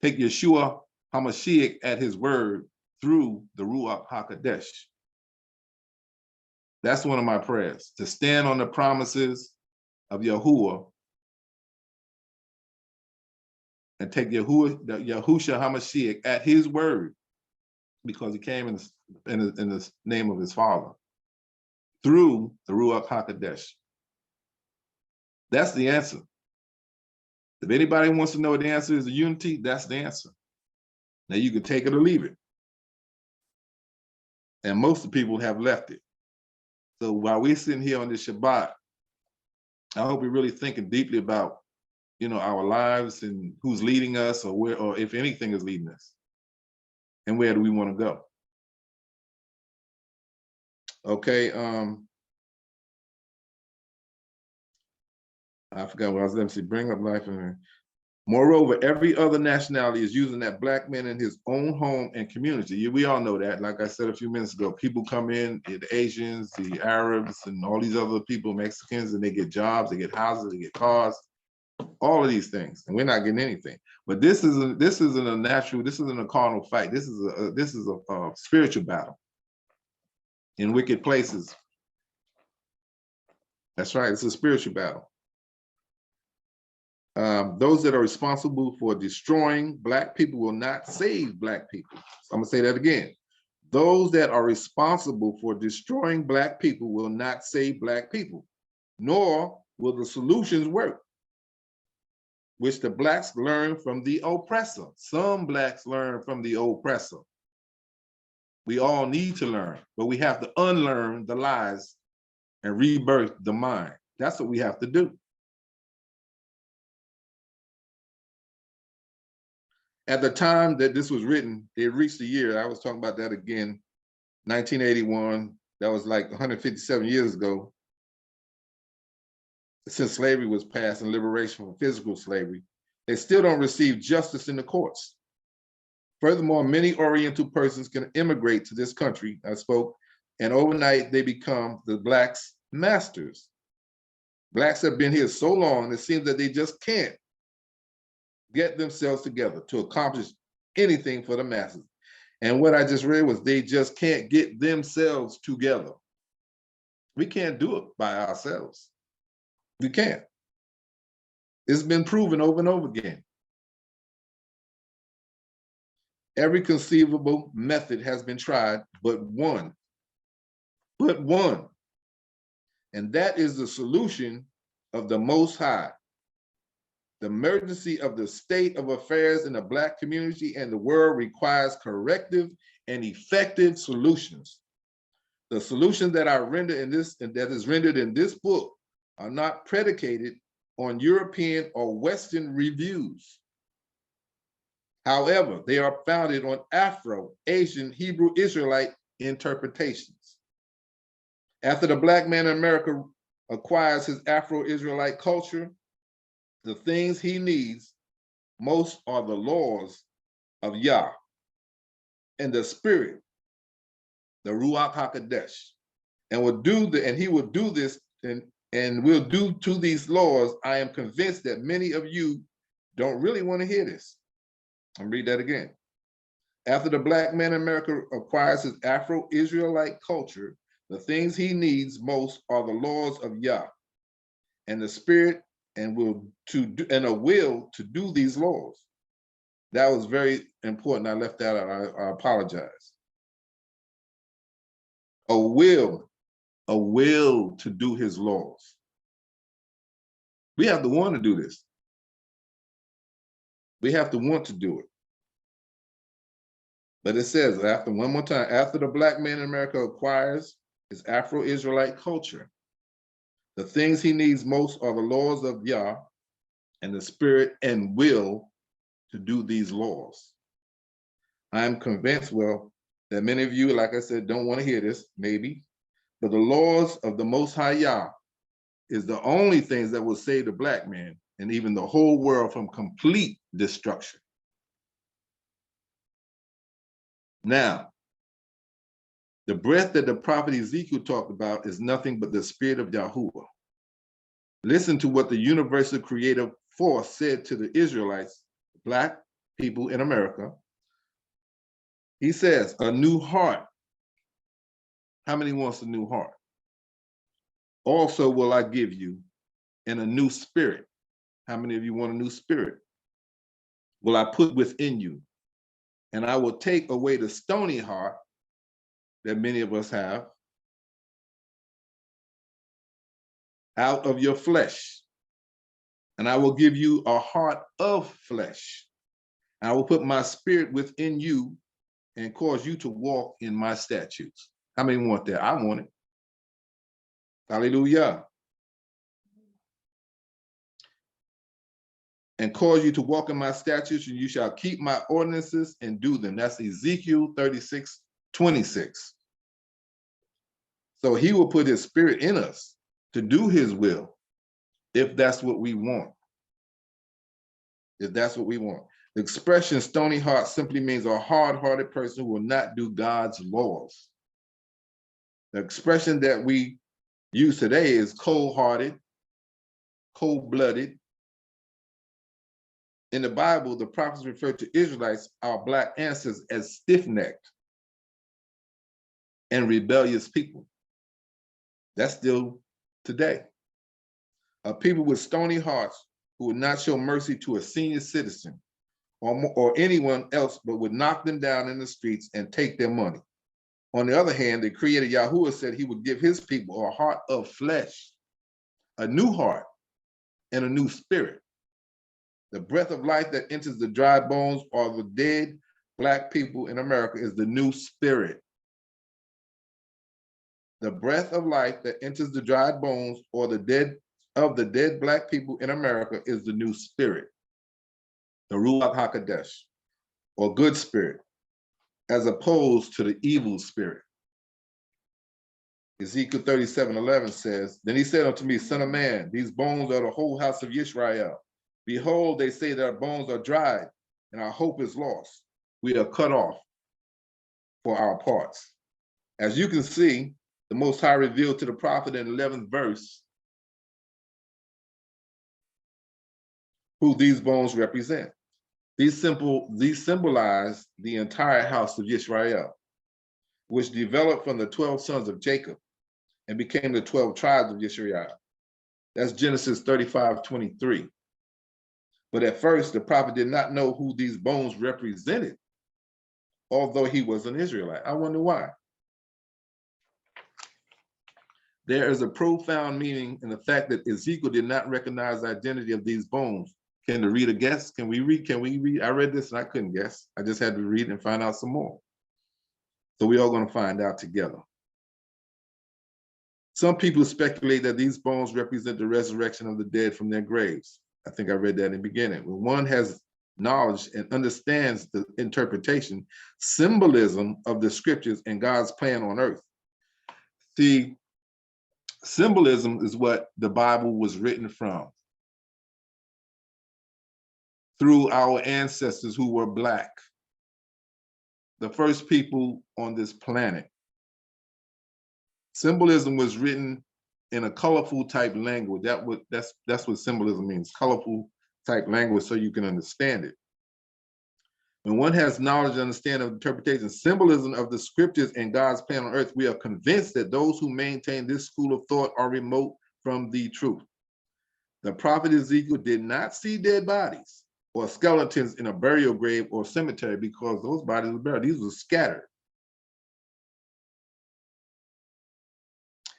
Take Yeshua HaMashiach at his word through the Ruach HaKodesh. That's one of my prayers, to stand on the promises of Yahuwah and take Yahusha HaMashiach at his word, because he came in the name of his Father, through the Ruach HaKodesh. That's the answer. If anybody wants to know what the answer is, the unity, that's the answer. Now you can take it or leave it. And most of the people have left it. So while we're sitting here on this Shabbat, I hope we're really thinking deeply about, our lives and who's leading us, or where, or if anything is leading us, and where do we want to go? Okay. I forgot what I was going to say. Bring up life in her. Moreover, every other nationality is using that black man in his own home and community. We all know that. Like I said a few minutes ago, people come in, the Asians, the Arabs, and all these other people, Mexicans, and they get jobs, they get houses, they get cars, all of these things, and we're not getting anything. But this isn't a natural. This isn't a carnal fight. This is a spiritual battle in wicked places. That's right. It's a spiritual battle. Those that are responsible for destroying black people will not save black people. So I'm gonna say that again. Those that are responsible for destroying black people will not save black people, nor will the solutions work, which the blacks learn from the oppressor. Some blacks learn from the oppressor. We all need to learn, but we have to unlearn the lies and rebirth the mind. That's what we have to do. At the time that this was written, it reached the year, I was talking about that again, 1981, that was like 157 years ago, since slavery was passed and liberation from physical slavery. They still don't receive justice in the courts. Furthermore, many Oriental persons can immigrate to this country, I spoke, and overnight they become the blacks' masters. Blacks have been here so long, it seems that they just can't get themselves together to accomplish anything for the masses. And what I just read was they just can't get themselves together. We can't do it by ourselves. We can't. It's been proven over and over again. Every conceivable method has been tried, but one And that is the solution of the Most High. The emergency of the state of affairs in the Black community and the world requires corrective and effective solutions. The solutions that are rendered in this, and that is rendered in this book, are not predicated on European or Western reviews. However, they are founded on Afro-Asian Hebrew Israelite interpretations. After the Black man in America acquires his Afro-Israelite culture, the things he needs most are the laws of Yah and the spirit, the Ruach HaKodesh, and he will do this and will do to these laws. I am convinced that many of you don't really want to hear this. I'll read that again. After the Black man in America acquires his Afro-Israelite culture, the things he needs most are the laws of Yah and the spirit and a will to do these laws. That was very important. I left that out. I apologize. A will to do his laws. We have to want to do this. We have to want to do it. But it says, one more time, after the Black man in America acquires his Afro-Israelite culture, the things he needs most are the laws of Yah and the spirit and will to do these laws. I am convinced, that many of you, like I said, don't want to hear this, maybe, but the laws of the Most High Yah is the only things that will save the Black man and even the whole world from complete destruction. Now, the breath that the prophet Ezekiel talked about is nothing but the spirit of Yahuwah. Listen to what the universal creative force said to the Israelites, Black people in America. He says, a new heart. How many wants a new heart? Also will I give you, and a new spirit. How many of you want a new spirit? Will I put within you, and I will take away the stony heart that many of us have out of your flesh, and I will give you a heart of flesh. I will put my spirit within you and cause you to walk in my statutes. How many want that? I want it. Hallelujah. And cause you to walk in my statutes, and you shall keep my ordinances and do them. That's Ezekiel 36:26. So he will put his spirit in us to do his will, if that's what we want. If that's what we want. The expression stony heart simply means a hard-hearted person who will not do God's laws. The expression that we use today is cold-hearted, cold-blooded. In the Bible, the prophets refer to Israelites, our Black ancestors, as stiff-necked and rebellious people. That's still today. A people with stony hearts who would not show mercy to a senior citizen or anyone else, but would knock them down in the streets and take their money. On the other hand, the Creator Yahuwah said he would give his people a heart of flesh, a new heart, and a new spirit. The breath of life that enters the dry bones or the dead Black people in America is the new spirit. The breath of life that enters the dried bones or the dead Black people in America is the new spirit, the Ruach HaKodesh, or good spirit, as opposed to the evil spirit. Ezekiel 37:11 says, then he said unto me, son of man, these bones are the whole house of Israel. Behold, they say that our bones are dried and our hope is lost. We are cut off for our parts. As you can see, the Most High revealed to the prophet in the 11th verse who these bones represent. These symbolize the entire house of Israel, which developed from the 12 sons of Jacob and became the 12 tribes of Israel. That's Genesis 35:23. But at first, the prophet did not know who these bones represented, although he was an Israelite. I wonder why. There is a profound meaning in the fact that Ezekiel did not recognize the identity of these bones. Can the reader guess? Can we read? Can we read? I read this and I couldn't guess. I just had to read and find out some more. So we're all going to find out together. Some people speculate that these bones represent the resurrection of the dead from their graves. I think I read that in the beginning. When one has knowledge and understands the interpretation, symbolism of the scriptures and God's plan on earth. See, symbolism is what the Bible was written from, through our ancestors who were Black, the first people on this planet. Symbolism was written in a colorful type language. That's what symbolism means, colorful type language, so you can understand it. When one has knowledge and understanding of interpretation, symbolism of the scriptures and God's plan on earth, we are convinced that those who maintain this school of thought are remote from the truth. The prophet Ezekiel did not see dead bodies or skeletons in a burial grave or cemetery, because those bodies were buried. These were scattered.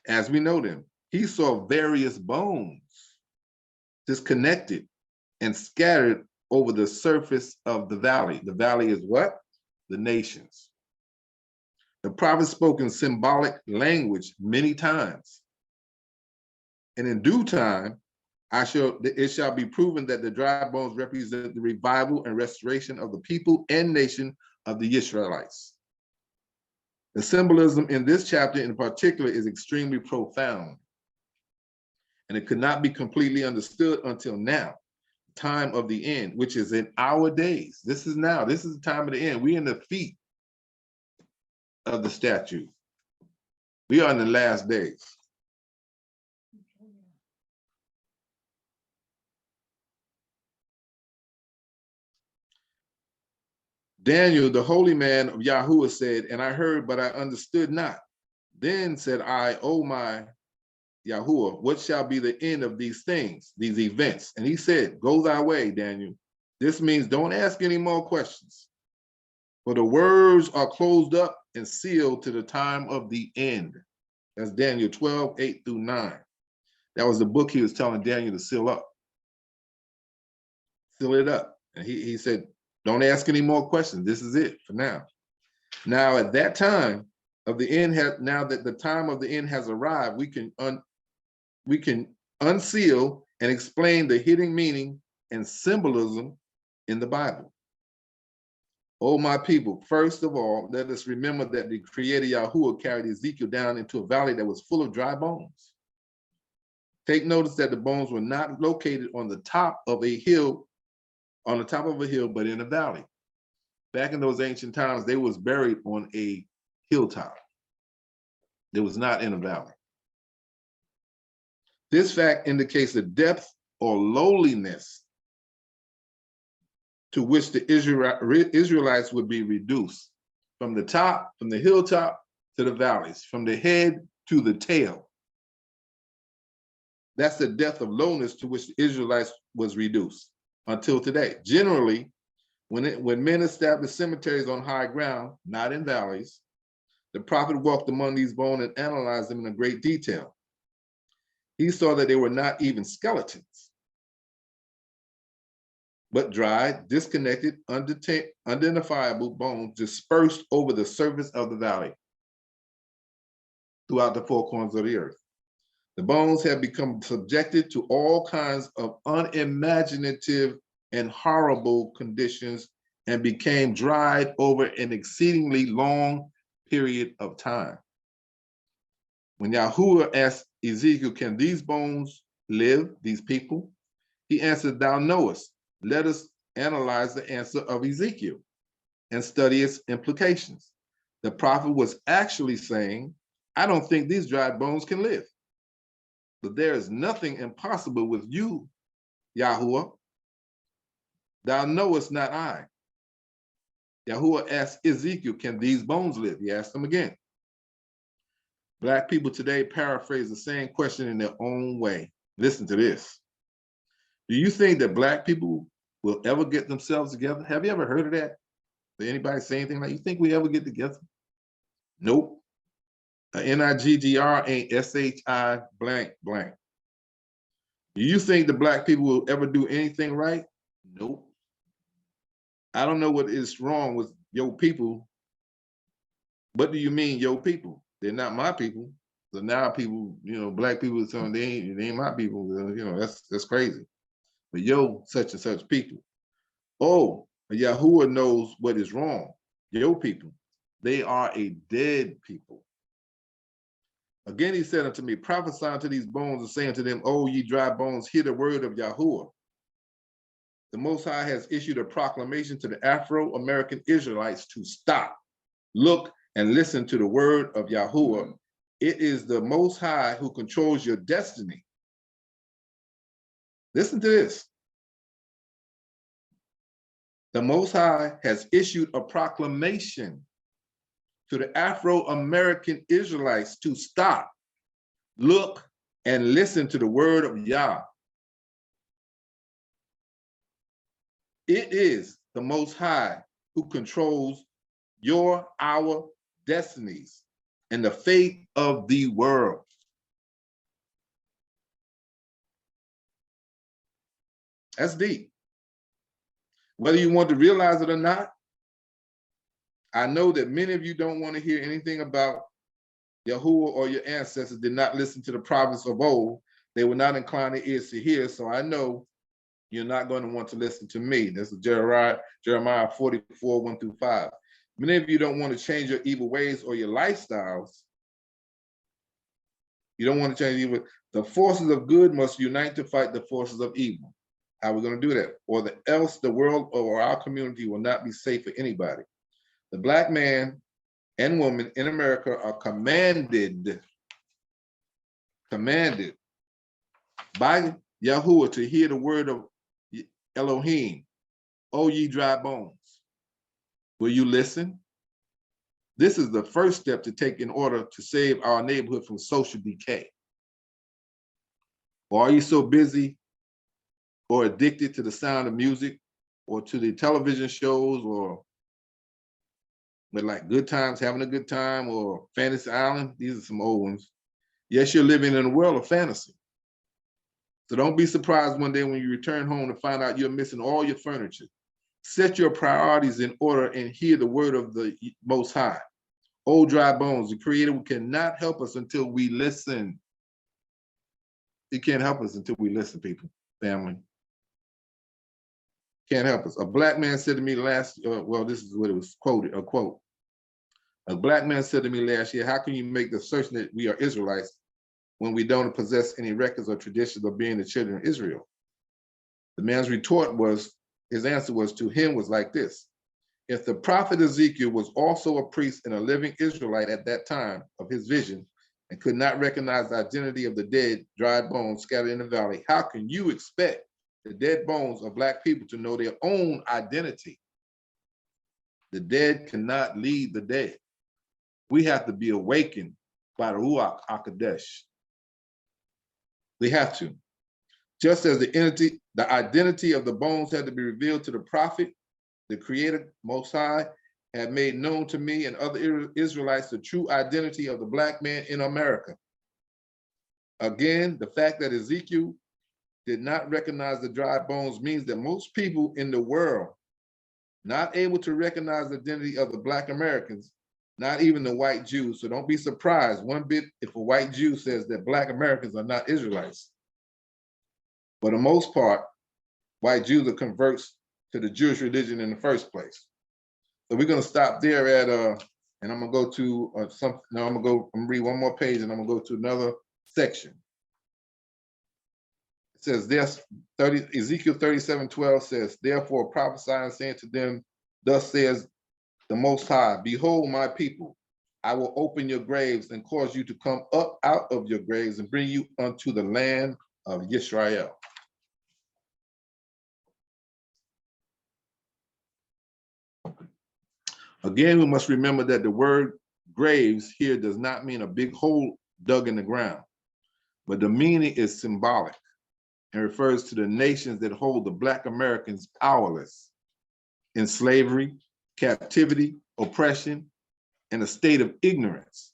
As we know them, he saw various bones disconnected and scattered over the surface of the valley. The valley is what? The nations. The prophet spoke in symbolic language many times. And in due time, it shall be proven that the dry bones represent the revival and restoration of the people and nation of the Israelites. The symbolism in this chapter in particular is extremely profound, and it could not be completely understood until now, time of the end, which is in our days. This is now. This is the time of the end. We're in the feet of the statue. We are in the last days. Daniel, the holy man of Yahuwah, said, and I heard, but I understood not. Then said I, O my Yahuwah, what shall be the end of these things, these events? And he said, go thy way, Daniel. This means don't ask any more questions, for the words are closed up and sealed to the time of the end. That's Daniel 12, 8 through 9. That was the book he was telling Daniel to seal up. Seal it up. And he said, don't ask any more questions. This is it for now. Now, at that time of the end, now that the time of the end has arrived, we can unseal and explain the hidden meaning and symbolism in the Bible. Oh, my people, first of all, let us remember that the Creator Yahuwah carried Ezekiel down into a valley that was full of dry bones. Take notice that the bones were not located on the top of a hill, but in a valley. Back in those ancient times, they was buried on a hilltop. It was not in a valley. This fact indicates the depth or lowliness to which the Israelites would be reduced, from the hilltop to the valleys, from the head to the tail. That's the depth of lowness to which the Israelites was reduced until today. Generally, when men established cemeteries on high ground, not in valleys, the prophet walked among these bones and analyzed them in great detail. He saw that they were not even skeletons, but dried, disconnected, unidentifiable bones dispersed over the surface of the valley throughout the four corners of the earth. The bones have become subjected to all kinds of unimaginative and horrible conditions and became dried over an exceedingly long period of time. When Yahuwah asked Ezekiel, can these bones live, these people? He answered, thou knowest. Let us analyze the answer of Ezekiel and study its implications. The prophet was actually saying, I don't think these dried bones can live. But there is nothing impossible with you, Yahuwah. Thou knowest not I. Yahuwah asked Ezekiel, can these bones live? He asked them again. Black people today paraphrase the same question in their own way. Listen to this. Do you think that Black people will ever get themselves together? Have you ever heard of that? Did anybody say anything like, you think we ever get together? Nope. Niggr ain't SHI blank blank. Do you think the black people will ever do anything right? Nope. I don't know what is wrong with your people. What do you mean, your people? They're not my people. So now people, black people are saying they ain't my people. That's crazy. But yo, such and such people. Oh, Yahuwah knows what is wrong. Your people, they are a dead people. Again, he said unto me, prophesy unto these bones and say unto them, oh, ye dry bones, hear the word of Yahuwah. The Most High has issued a proclamation to the Afro-American Israelites to stop, look, and listen to the word of Yahuwah. It is the Most High who controls your destiny. Listen to this. The Most High has issued a proclamation to the Afro-American Israelites to stop, look, and listen to the word of Yah. It is the Most High who controls our destinies and the fate of the world. That's deep. Whether you want to realize it or not, I know that many of you don't want to hear anything about Yahuwah or your ancestors did not listen to the prophets of old. They were not inclined their ears to hear. So I know you're not going to want to listen to me. This is Jeremiah 44, 1-5. Many of you don't want to change your evil ways or your lifestyles. You don't want to change evil. The forces of good must unite to fight the forces of evil. How are we going to do that? Or else the world or our community will not be safe for anybody. The black man and woman in America are commanded by Yahuwah to hear the word of Elohim. O ye dry bones, will you listen? This is the first step to take in order to save our neighborhood from social decay. Or are you so busy or addicted to the sound of music or to the television shows or with like Good Times, Having a Good Time, or Fantasy Island? These are some old ones. Yes, you're living in a world of fantasy. So don't be surprised one day when you return home to find out you're missing all your furniture. Set your priorities in order and hear the word of the Most High. Oh, dry bones, the Creator cannot help us until we listen. He can't help us until we listen, people, family. Can't help us. A black man said to me this is what it was quoted, a quote. A black man said to me last year, how can you make the assertion that we are Israelites when we don't possess any records or traditions of being the children of Israel? The man's retort was, his answer was to him was like this. If the prophet Ezekiel was also a priest and a living Israelite at that time of his vision and could not recognize the identity of the dead, dried bones scattered in the valley, how can you expect the dead bones of black people to know their own identity? The dead cannot lead the dead. We have to be awakened by the Ruach HaKodesh. They have to. Just as the identity of the bones had to be revealed to the prophet, the Creator, Most High, had made known to me and other Israelites the true identity of the black man in America. Again, the fact that Ezekiel did not recognize the dry bones means that most people in the world not able to recognize the identity of the Black Americans, not even the white Jews. So don't be surprised one bit if a white Jew says that Black Americans are not Israelites. For the most part, white Jews are converts to the Jewish religion in the first place. So we're going to stop there at, and I'm going to go to I'm going to read one more page and I'm going to go to another section. It says this, Ezekiel 37:12 says, therefore prophesy and saying to them, thus says the Most High, behold my people, I will open your graves and cause you to come up out of your graves and bring you unto the land of Israel. Again, we must remember that the word graves here does not mean a big hole dug in the ground, but the meaning is symbolic and refers to the nations that hold the Black Americans powerless in slavery, captivity, oppression, and a state of ignorance.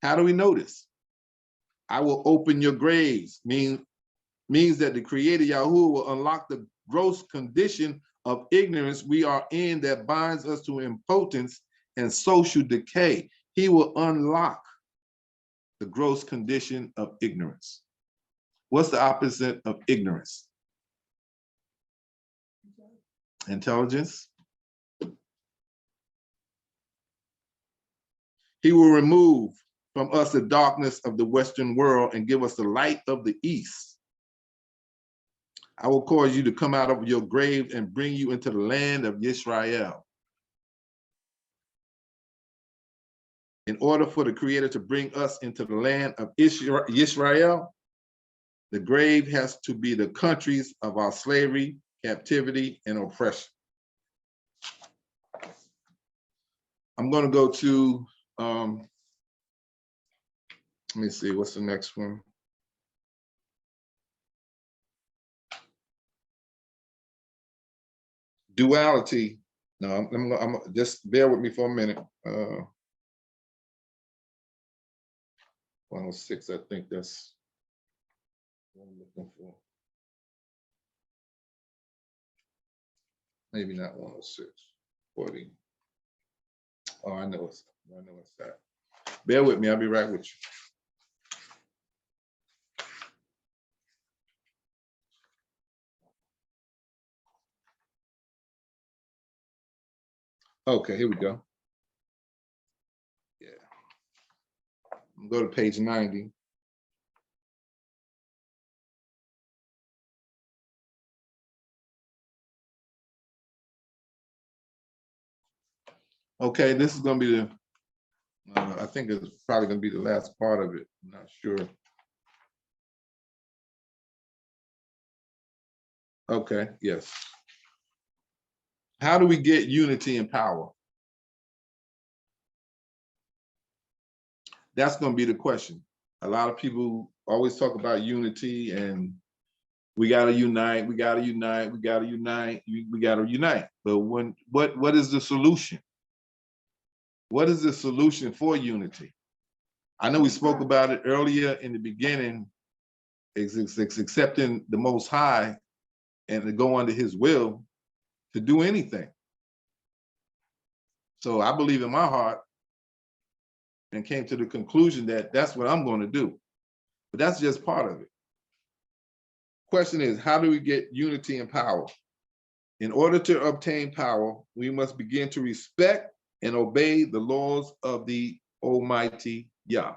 How do we know this? I will open your graves, means that the Creator Yahuwah will unlock the gross condition of ignorance we are in that binds us to impotence and social decay. He will unlock the gross condition of ignorance. What's the opposite of ignorance? Intelligence. He will remove from us the darkness of the Western world and give us the light of the East. I will cause you to come out of your grave and bring you into the land of Israel. In order for the Creator to bring us into the land of Israel, the grave has to be the countries of our slavery, captivity, and oppression. I'm going to go to, let me see, what's the next one? Duality. No, I'm just bear with me for a minute. 106, I think that's what I'm looking for. Maybe not 106, 40. Oh, I know it's that. Bear with me, I'll be right with you. Okay, here we go. Yeah. I'm gonna go to page 90. Okay, this is gonna be the, I think it's probably gonna be the last part of it. I'm not sure. Okay, yes. How do we get unity and power? That's gonna be the question. A lot of people always talk about unity and we gotta unite, we gotta unite, we gotta unite, we gotta unite. But what is the solution? What is the solution for unity? I know we spoke about it earlier in the beginning, it's accepting the Most High and to go under his will to do anything. So I believe in my heart and came to the conclusion that that's what I'm going to do. But that's just part of it. Question is, how do we get unity and power? In order to obtain power, we must begin to respect and obey the laws of the Almighty Yah.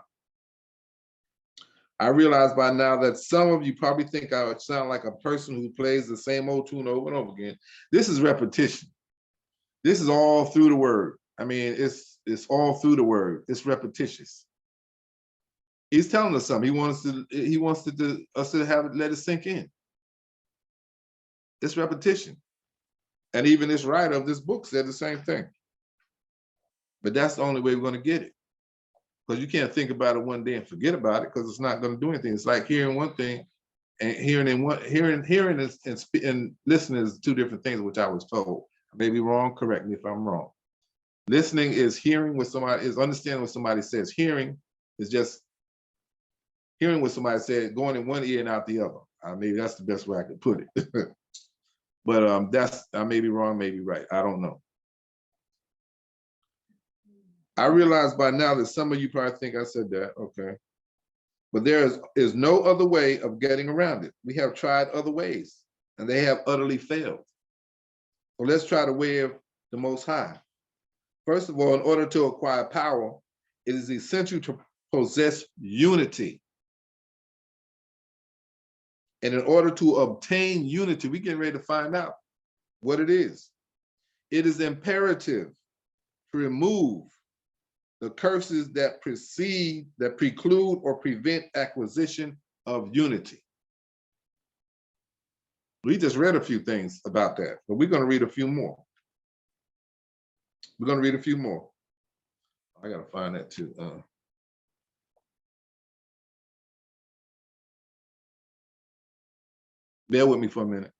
I realize by now that some of you probably think I would sound like a person who plays the same old tune over and over again. This is repetition. This is all through the word. I mean, it's all through the word. It's repetitious. He's telling us something. He wants us to have it, let it sink in. It's repetition. And even this writer of this book said the same thing. But that's the only way we're going to get it. Because you can't think about it one day and forget about it, because it's not going to do anything. It's like hearing one thing and hearing and listening is two different things, which I was told. I may be wrong, correct me if I'm wrong. Listening is hearing what somebody is, understanding what somebody says. Hearing is just hearing what somebody said, going in one ear and out the other. Maybe that's the best way I could put it. But I may be wrong, maybe right. I don't know. I realize by now that some of you probably think I said that, okay. But there is no other way of getting around it. We have tried other ways and they have utterly failed. So let's try the way of the Most High. First of all, in order to acquire power, it is essential to possess unity. And in order to obtain unity, we're getting ready to find out what it is. It is imperative to remove the curses that preclude or prevent acquisition of unity. We just read a few things about that, but we're going to read a few more. We're going to read a few more. I got to find that too. Bear with me for a minute.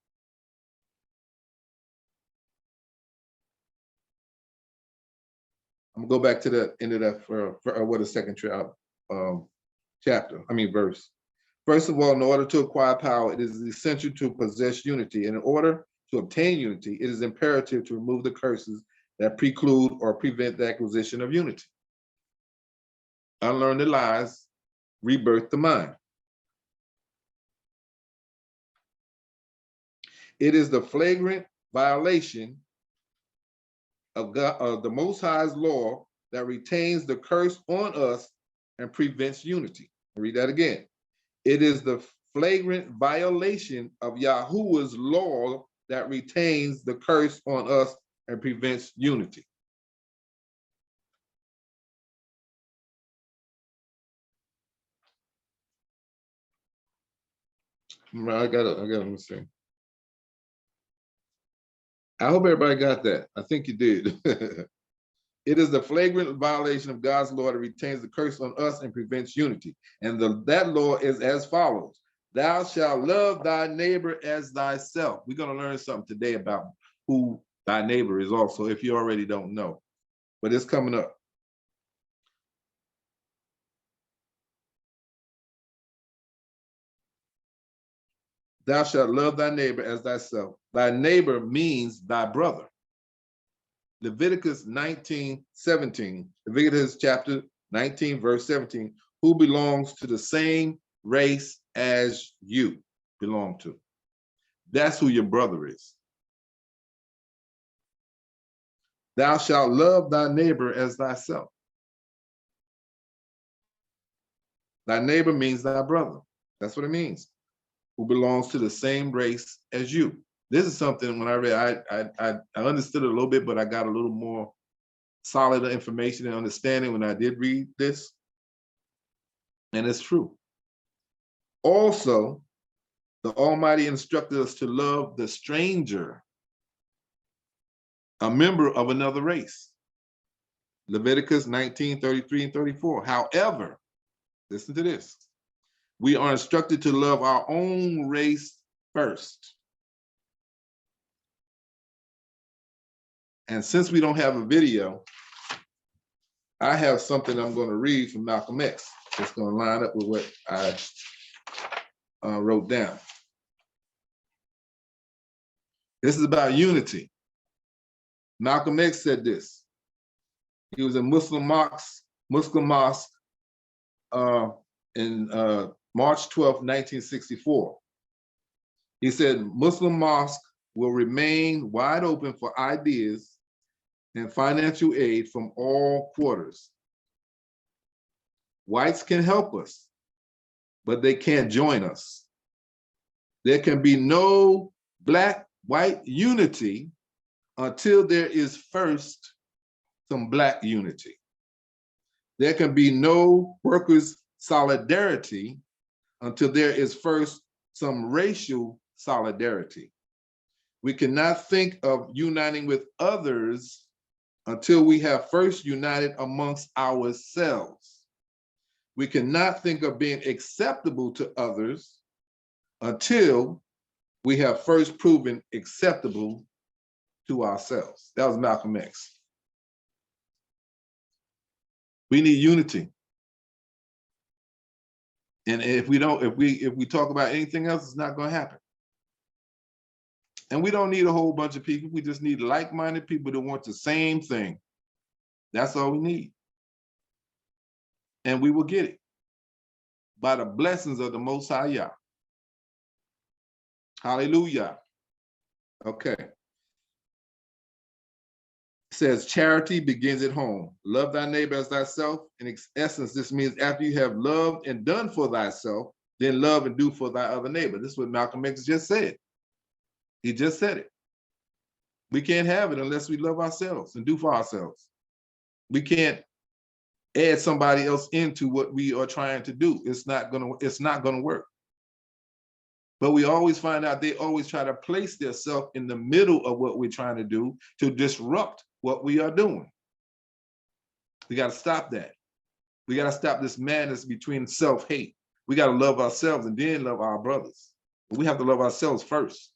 I'm gonna go back to the end of that for what a second trial. verse. First of all, in order to acquire power, it is essential to possess unity. And in order to obtain unity, it is imperative to remove the curses that preclude or prevent the acquisition of unity. Unlearn the lies, rebirth the mind. It is the flagrant violation of God, of the Most High's law that retains the curse on us and prevents unity. I'll read that again. It is the flagrant violation of Yahuwah's law that retains the curse on us and prevents unity. Let me see. I hope everybody got that. I think you did. It is the flagrant violation of God's law that retains the curse on us and prevents unity. And that law is as follows. Thou shalt love thy neighbor as thyself. We're going to learn something today about who thy neighbor is also, if you already don't know. But it's coming up. Thou shalt love thy neighbor as thyself. Thy neighbor means thy brother. Leviticus 19:17, Leviticus chapter 19, verse 17, who belongs to the same race as you belong to. That's who your brother is. Thou shalt love thy neighbor as thyself. Thy neighbor means thy brother. That's what it means. Who belongs to the same race as you. This is something when I read, I understood it a little bit, but I got a little more solid information and understanding when I did read this. And it's true. Also, the Almighty instructed us to love the stranger, a member of another race. Leviticus 19:33 and 34. However, listen to this. We are instructed to love our own race first. And since we don't have a video, I have something I'm going to read from Malcolm X. It's going to line up with what I wrote down. This is about unity. Malcolm X said this. He was in Muslim mosque in March 12, 1964. He said, Muslim mosque will remain wide open for ideas and financial aid from all quarters. Whites can help us, but they can't join us. There can be no black-white unity until there is first some black unity. There can be no workers' solidarity until there is first some racial solidarity. We cannot think of uniting with others until we have first united amongst ourselves. We cannot think of being acceptable to others until we have first proven acceptable to ourselves. That was Malcolm X. We need unity. And if we talk about anything else, it's not going to happen. And we don't need a whole bunch of people. We just need like-minded people that want the same thing. That's all we need. And we will get it by the blessings of the Most High Yah. Hallelujah. Okay. It says charity begins at home. Love thy neighbor as thyself. In essence, this means after you have loved and done for thyself, then love and do for thy other neighbor. This is what Malcolm X just said. He just said it. We can't have it unless we love ourselves and do for ourselves. We can't add somebody else into what we are trying to do. It's not gonna work. But we always find out they always try to place themselves in the middle of what we're trying to do to disrupt what we are doing. We got to stop that. We got to stop this madness between self-hate. We got to love ourselves and then love our brothers. But we have to love ourselves first.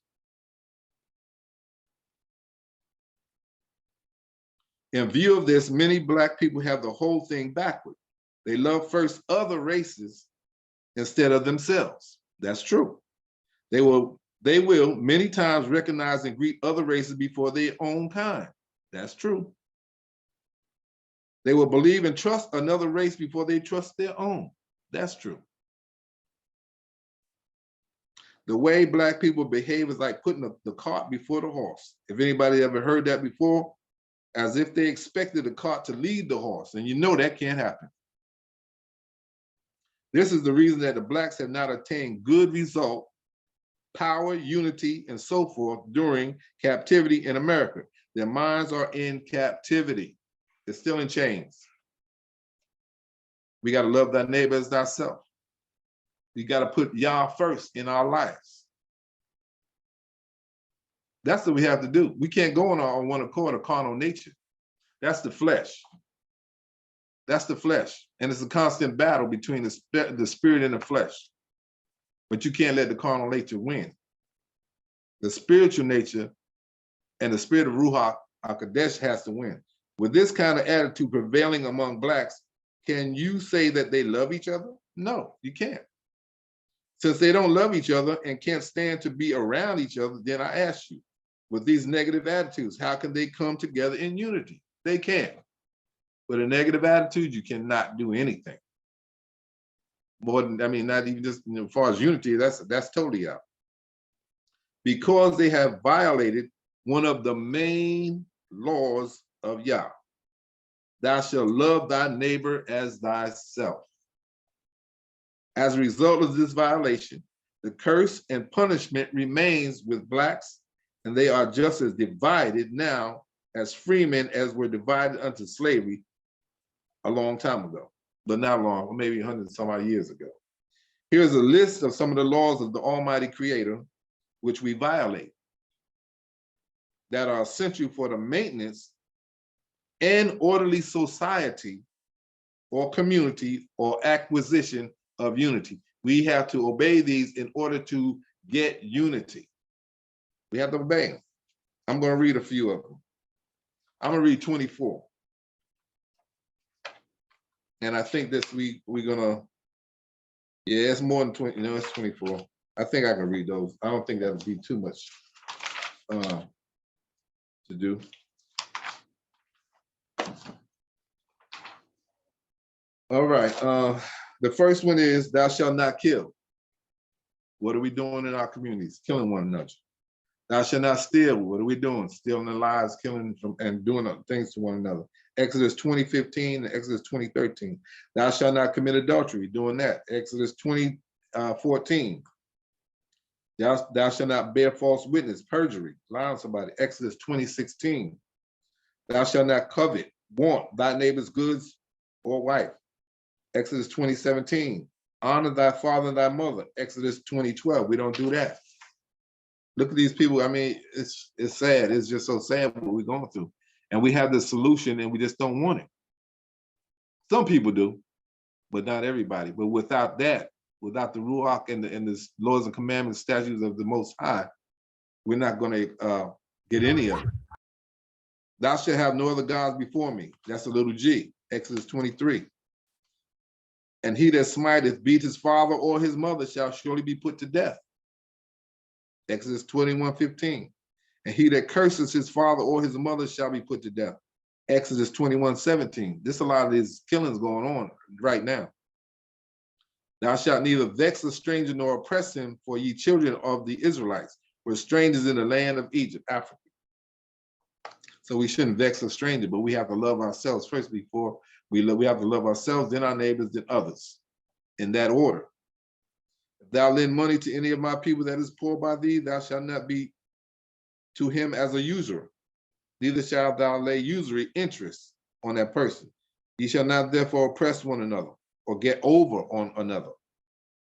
In view of this, many Black people have the whole thing backward. They love first other races instead of themselves. That's true. They will many times recognize and greet other races before their own kind. That's true. They will believe and trust another race before they trust their own. That's true. The way Black people behave is like putting the cart before the horse. If anybody ever heard that before, as if they expected the cart to lead the horse, and you know that can't happen. This is the reason that the Blacks have not attained good result, power, unity, and so forth during captivity in America. Their minds are in captivity. They're still in chains. We got to love thy neighbor as thyself. We got to put Yah first in our lives. That's what we have to do. We can't go on one accord, a carnal nature. That's the flesh. That's the flesh. And it's a constant battle between the spirit and the flesh. But you can't let the carnal nature win. The spiritual nature and the spirit of Ruach HaKodesh has to win. With this kind of attitude prevailing among Blacks, can you say that they love each other? No, you can't. Since they don't love each other and can't stand to be around each other, then I ask you, with these negative attitudes, how can they come together in unity? They can't. With a negative attitude, you cannot do anything. More than, I mean, not even just as far as unity, that's totally out. Because they have violated one of the main laws of Yah. Thou shalt love thy neighbor as thyself. As a result of this violation, the curse and punishment remains with Blacks, and they are just as divided now as freemen as were divided unto slavery a long time ago, but not long, maybe 100 some odd years ago. Here's a list of some of the laws of the Almighty Creator which we violate that are essential for the maintenance and orderly society or community or acquisition of unity. We have to obey these in order to get unity. We have to obey them. I'm going to read a few of them. I'm going to read 24. And I think this week we're going to, yeah, it's more than 20, no, it's 24. I think I can read those. I don't think that would be too much to do. All right, the first one is thou shalt not kill. What are we doing in our communities? Killing one another. Thou shalt not steal. What are we doing? Stealing the lives, killing from, and doing things to one another. Exodus 20:15 and Exodus 20:13. Thou shalt not commit adultery, doing that. Exodus 20:14. Thou shalt not bear false witness, perjury, lie on somebody. Exodus 20:16. Thou shalt not covet, want thy neighbor's goods or wife. Exodus 20:17. Honor thy father and thy mother. Exodus 20:12. We don't do that. Look at these people. I mean, it's sad. It's just so sad what we're going through. And we have the solution and we just don't want it. Some people do, but not everybody. But without that, without the Ruach and the laws and commandments, statutes of the Most High, we're not going to get any of it. Thou shalt have no other gods before me. That's a little g. Exodus 23. And he that smiteth, beat his father or his mother, shall surely be put to death. Exodus 21:15. And he that curses his father or his mother shall be put to death. Exodus 21:17. There's a lot of these killings going on right now. Thou shalt neither vex a stranger nor oppress him, for ye children of the Israelites were strangers in the land of Egypt, Africa. So we shouldn't vex a stranger, but we have to love ourselves first before we have to love ourselves, then our neighbors, then others, in that order. If thou lend money to any of my people that is poor by thee, thou shalt not be to him as a usurer, neither shalt thou lay usury interest on that person. Ye shall not therefore oppress one another or get over on another.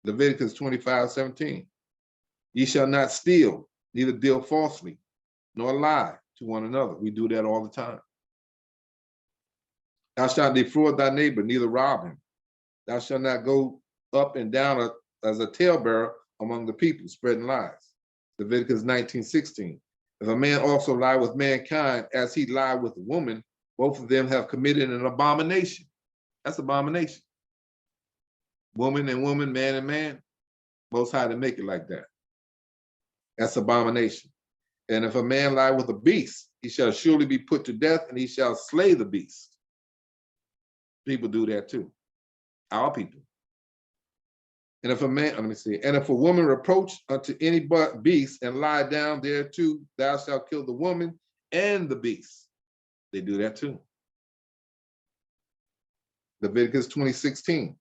Leviticus 25:17. Ye shall not steal, neither deal falsely, nor lie to one another. We do that all the time. Thou shalt defraud thy neighbor, neither rob him. Thou shalt not go up and down as a talebearer among the people, spreading lies. Leviticus 19:16. If a man also lie with mankind as he lied with a woman, both of them have committed an abomination. That's abomination. woman and woman, man and man. Most High to make it like that. That's abomination. And if a man lie with a beast, he shall surely be put to death, and he shall slay the beast. People do that too. Our people. And if a man, let me see, and if a woman reproach unto any but beast and lie down there too, thou shalt kill the woman and the beast. They do that too. Leviticus 20:16.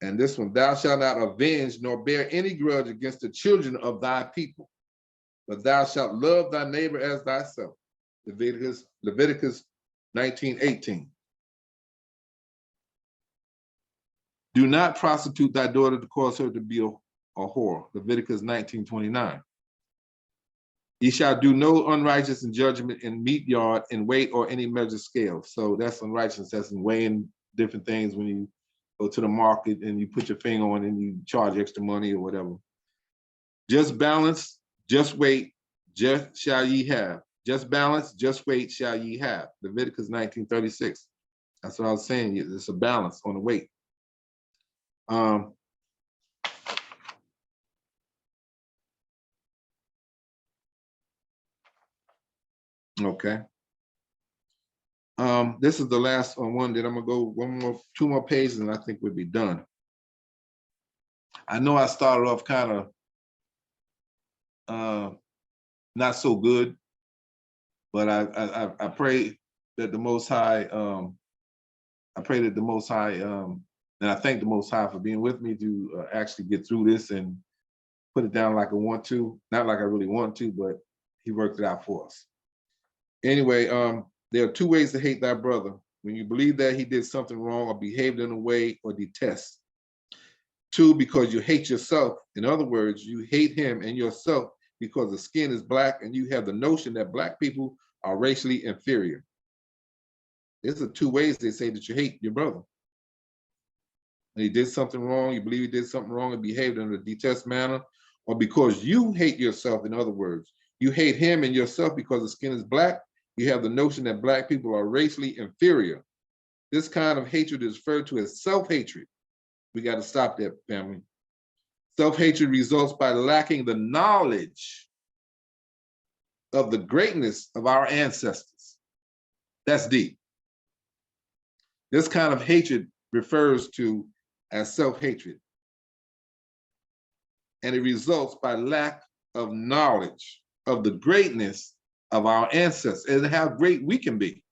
And this one, thou shalt not avenge nor bear any grudge against the children of thy people, but thou shalt love thy neighbor as thyself. Leviticus 19:18. Do not prostitute thy daughter to cause her to be a whore. Leviticus 19:29. Ye shall do no unrighteous in judgment in meat yard, in weight, or any measure scale. So that's unrighteous. That's in weighing different things when you go to the market and you put your finger on it and you charge extra money or whatever. Just balance, just weight, just shall ye have. Just balance, just weight shall ye have. Leviticus 19:36. That's what I was saying. It's a balance on the weight. Okay. This is the last one that I'm gonna go two more pages, and I think we'll be done. I know I started off kind of not so good, but I pray that the Most High, I pray that the Most High, and I thank the Most High for being with me to actually get through this and put it down like I want to, not like I really want to, but He worked it out for us. Anyway, there are two ways to hate thy brother: when you believe that he did something wrong or behaved in a way or detest. Two, because you hate yourself. In other words, you hate him and yourself because the skin is black and you have the notion that black people are racially inferior. These are two ways they say that you hate your brother. And he did something wrong, you believe he did something wrong and behaved in a detest manner, or because you hate yourself. In other words, you hate him and yourself because the skin is black. You have the notion that black people are racially inferior. This kind of hatred is referred to as self-hatred. We got to stop that, family. Self-hatred results by lacking the knowledge of the greatness of our ancestors. That's deep. This kind of hatred refers to as self-hatred. And it results by lack of knowledge of the greatness of our ancestors and how great we can be,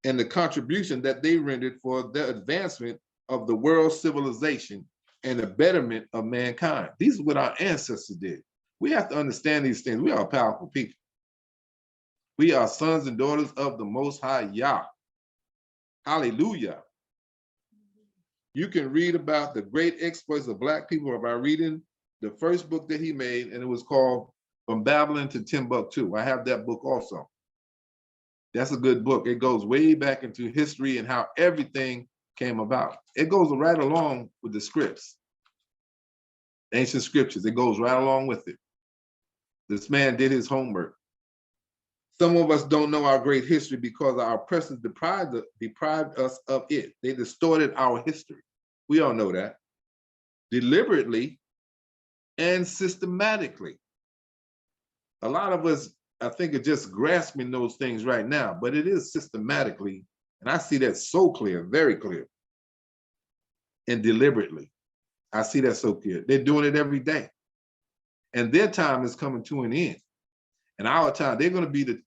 and the contribution that they rendered for the advancement of the world's civilization and the betterment of mankind. These are what our ancestors did. We have to understand these things. We are powerful people. We are sons and daughters of the Most High Yah. Hallelujah. You can read about the great exploits of Black people by reading the first book that he made, and it was called From Babylon to Timbuktu. I have that book also. That's a good book. It goes way back into history and how everything came about. It goes right along with the scripts, ancient scriptures. It goes right along with it. This man did his homework. Some of us don't know our great history because our oppressors deprived us of it. They distorted our history. We all know that. Deliberately and systematically. A lot of us, I think, are just grasping those things right now, but it is systematically, and I see that so clear, very clear, and deliberately. I see that so clear. They're doing it every day, and their time is coming to an end. And our time, they're going to be the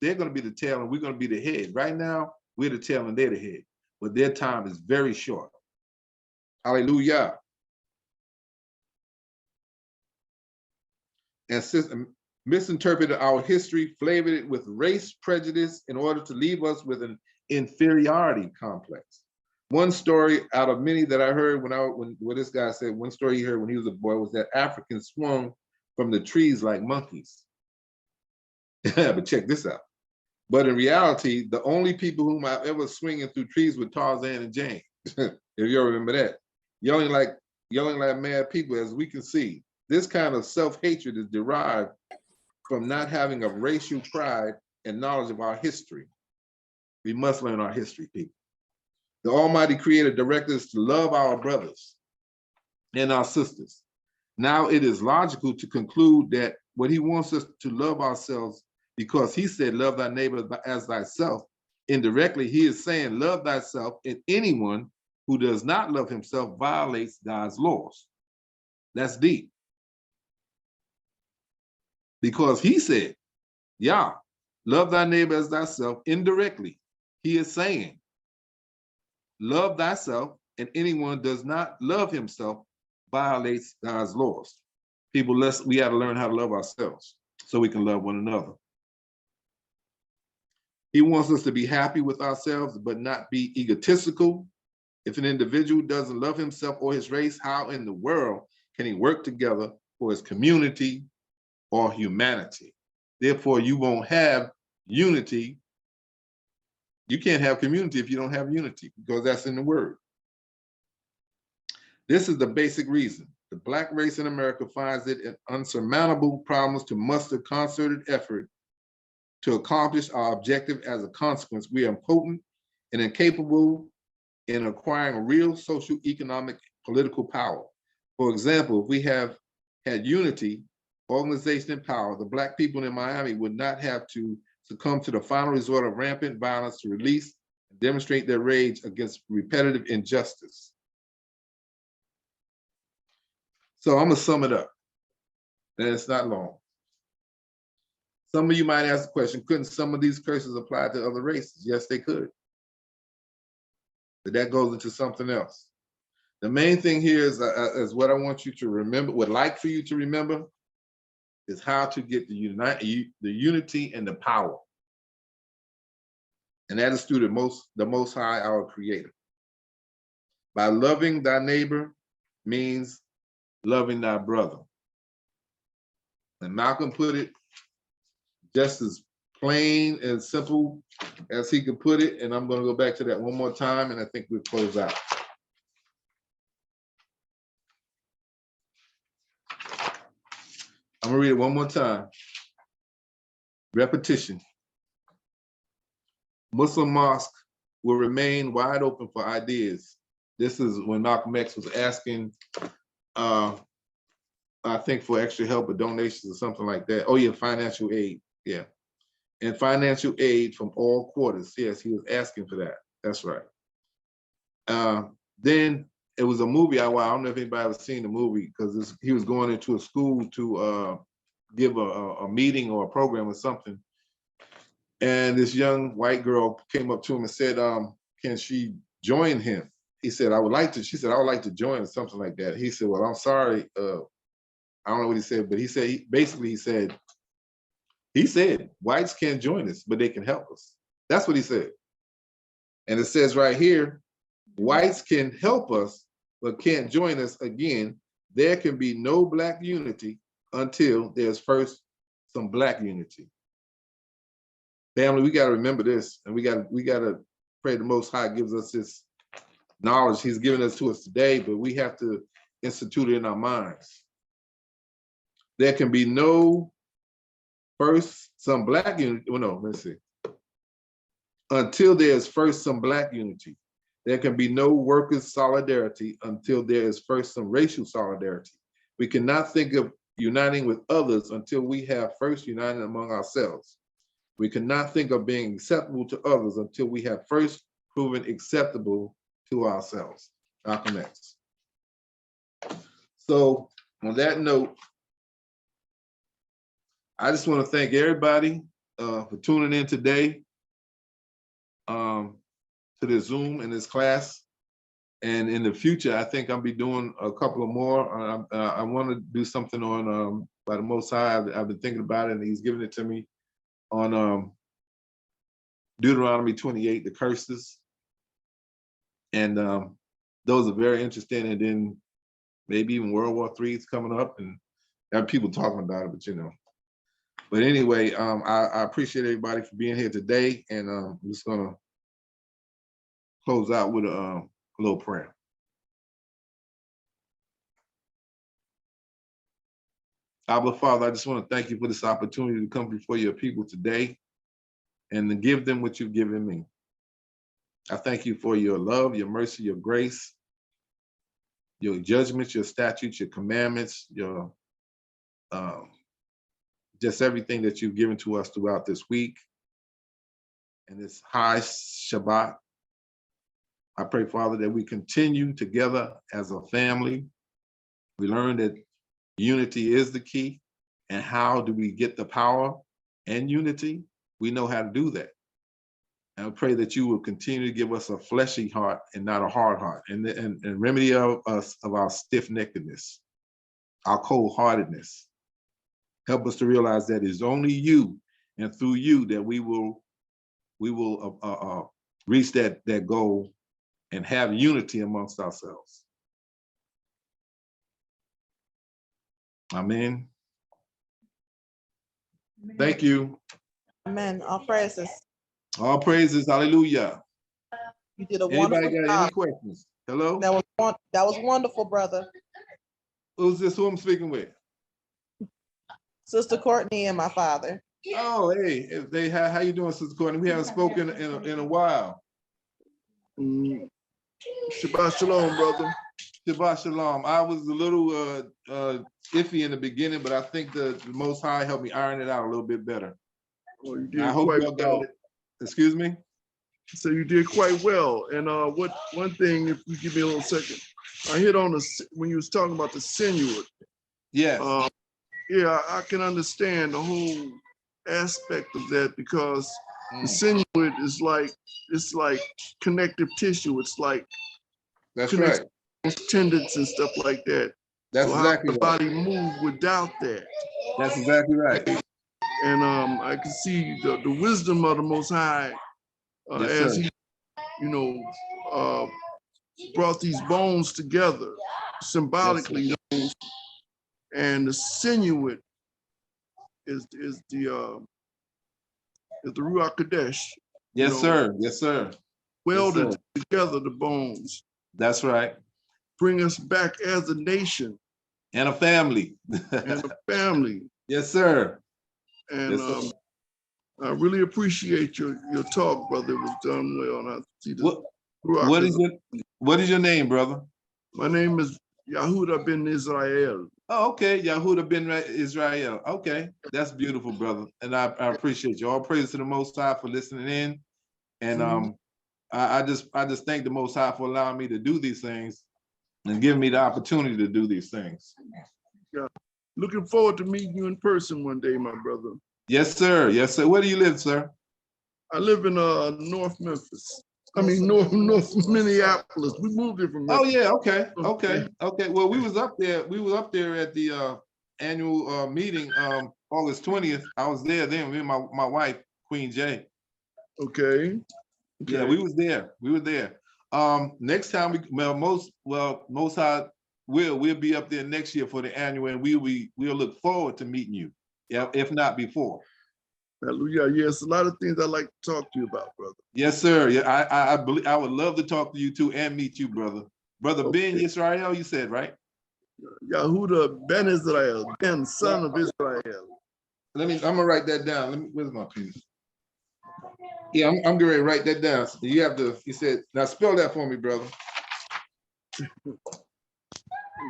tail, and we're going to be the head. Right now, we're the tail, and they're the head, but their time is very short. Hallelujah. And misinterpreted our history, flavored it with race prejudice in order to leave us with an inferiority complex. One story out of many that I heard when this guy said, one story he heard when he was a boy was that Africans swung from the trees like monkeys. But check this out. But in reality, the only people whom I've ever swinging through trees were Tarzan and Jane. If you remember that. Yelling like mad people, as we can see. This kind of self-hatred is derived from not having a racial pride and knowledge of our history. We must learn our history, people. The Almighty Creator directed us to love our brothers and our sisters. Now it is logical to conclude that what he wants us to love ourselves, because he said, love thy neighbor as thyself. Indirectly, he is saying, love thyself, and anyone who does not love himself violates God's laws. That's deep. Because he said, yeah, love thy neighbor as thyself. Indirectly, he is saying, love thyself, and anyone who does not love himself violates God's laws. People, we got to learn how to love ourselves so we can love one another. He wants us to be happy with ourselves, but not be egotistical. If an individual doesn't love himself or his race, how in the world can he work together for his community or humanity? Therefore, you won't have unity. You can't have community if you don't have unity, because that's in the word. This is the basic reason. The Black race in America finds it an unsurmountable problems to muster concerted effort to accomplish our objective. As a consequence, we are impotent and incapable in acquiring real social, economic, political power. For example, if we have had unity, organization, and power, the Black people in Miami would not have to succumb to the final resort of rampant violence to release and demonstrate their rage against repetitive injustice. So I'm gonna sum it up, and it's not long. Some of you might ask the question, couldn't some of these curses apply to other races? Yes, they could. But that goes into something else. The main thing here is what I want you to remember, would like for you to remember, is how to get the unity and the power. And that is through the Most High, our Creator. By loving thy neighbor means loving thy brother. And Malcolm put it just as plain and simple as he could put it. And I'm going to go back to that one more time, and I think we'll close out. I'm going to read it one more time. Repetition. Muslim mosque will remain wide open for ideas. This is when Malcolm X was asking, I think, for extra help or donations or something like that. Oh yeah, financial aid, yeah. And financial aid from all quarters. Yes, he was asking for that. That's right. Then it was a movie. I don't know if anybody ever seen the movie, because he was going into a school to give a meeting or a program or something. And this young white girl came up to him and said, can she join him? He said, I would like to. She said, I would like to join, something like that. He said, well, I'm sorry. I don't know what he said, but he said, he said, whites can't join us, but they can help us. That's what he said. And it says right here, whites can help us, but can't join us. Again, there can be no Black unity until there's first some Black unity. Family, we got to remember this, and we got to pray the Most High gives us this knowledge He's given us to us today, but we have to institute it in our minds. There can be no first some Black unity. Well, no, let's see. Until there's first some Black unity. There can be no workers' solidarity until there is first some racial solidarity. We cannot think of uniting with others until we have first united among ourselves. We cannot think of being acceptable to others until we have first proven acceptable to ourselves. Malcolm X. So on that note, I just want to thank everybody for tuning in today to this Zoom and this class. And in the future, I think I'll be doing a couple of more. I want to do something on, by the Most High. I've been thinking about it, and He's giving it to me on Deuteronomy 28, the curses. And those are very interesting. And then maybe even World War III is coming up, and there are people talking about it, but you know. But anyway, I appreciate everybody for being here today, and I'm just gonna close out with a little prayer. Abba, Father, I just want to thank you for this opportunity to come before your people today and to give them what you've given me. I thank you for your love, your mercy, your grace, your judgments, your statutes, your commandments, your just everything that you've given to us throughout this week and this high Shabbat. I pray, Father, that we continue together as a family. We learn that unity is the key. And how do we get the power and unity? We know how to do that. And I pray that you will continue to give us a fleshy heart and not a hard heart, and remedy of us of our stiff-neckedness, our cold-heartedness. Help us to realize that it's only you and through you that we will reach that goal and have unity amongst ourselves. Amen. Thank you. Amen. All praises. All praises. Hallelujah. You did a Anybody wonderful got any job. questions? Hello? That was wonderful, brother. Who's this? Who I'm speaking with? Sister Courtney and my father. Oh, hey, how you doing, Sister Courtney? We haven't spoken in a while. Shabbat shalom, brother. Shabbat shalom. I was a little iffy in the beginning, but I think the Most High helped me iron it out a little bit better. Oh, you did I hope quite y'all got well. it. Excuse me? So you did quite well. And what one thing, if you give me a little second, I hit on when you was talking about the sinuous. Yes. Yeah, I can understand the whole aspect of that, because the sinuous is like, it's like connective tissue. It's like That's right. tendons and stuff like that. That's so exactly how the body move without that. That's exactly right. And I can see the wisdom of the Most High Yes, as sir. He, brought these bones together symbolically. Yes, and the sinew is the Ruach Kadesh. Yes, sir. Yes, sir. Welded Yes, sir. together the bones. That's right. Bring us back as a nation And a family. and a family. Yes, sir. And Yes, sir. I really appreciate your talk, brother. It was done well. And I see the What is your name, brother? My name is Yahuda ben Israel. Oh, okay. Yahuda ben Israel. Okay. That's beautiful, brother. And I appreciate you. All praise to the Most High for listening in. And I just thank the Most High for allowing me to do these things and giving me the opportunity to do these things. Yeah. Looking forward to meeting you in person one day, my brother. Yes, sir. Yes, sir. Where do you live, sir? I live in North Memphis. I mean, North Minneapolis. We moved here from Memphis. Oh yeah, okay. Well, we was up there. We were up there at the annual meeting, August 20th. I was there then. Me and my wife, Queen J. Okay. Yeah, we was there. We were there. Next time Most High we'll be up there next year for the annual, and we'll look forward to meeting you. Yeah, if not before. Hallelujah. Yes, a lot of things I'd like to talk to you about, brother. Yes, sir. Yeah, I believe I would love to talk to you too and meet you, brother. Brother Ben Israel, you said, right? Yahuda ben Israel, Ben, son of Israel. I'm gonna write that down. Where's my pen? Yeah, I'm getting ready to write that down. You have to, he said, now spell that for me, brother.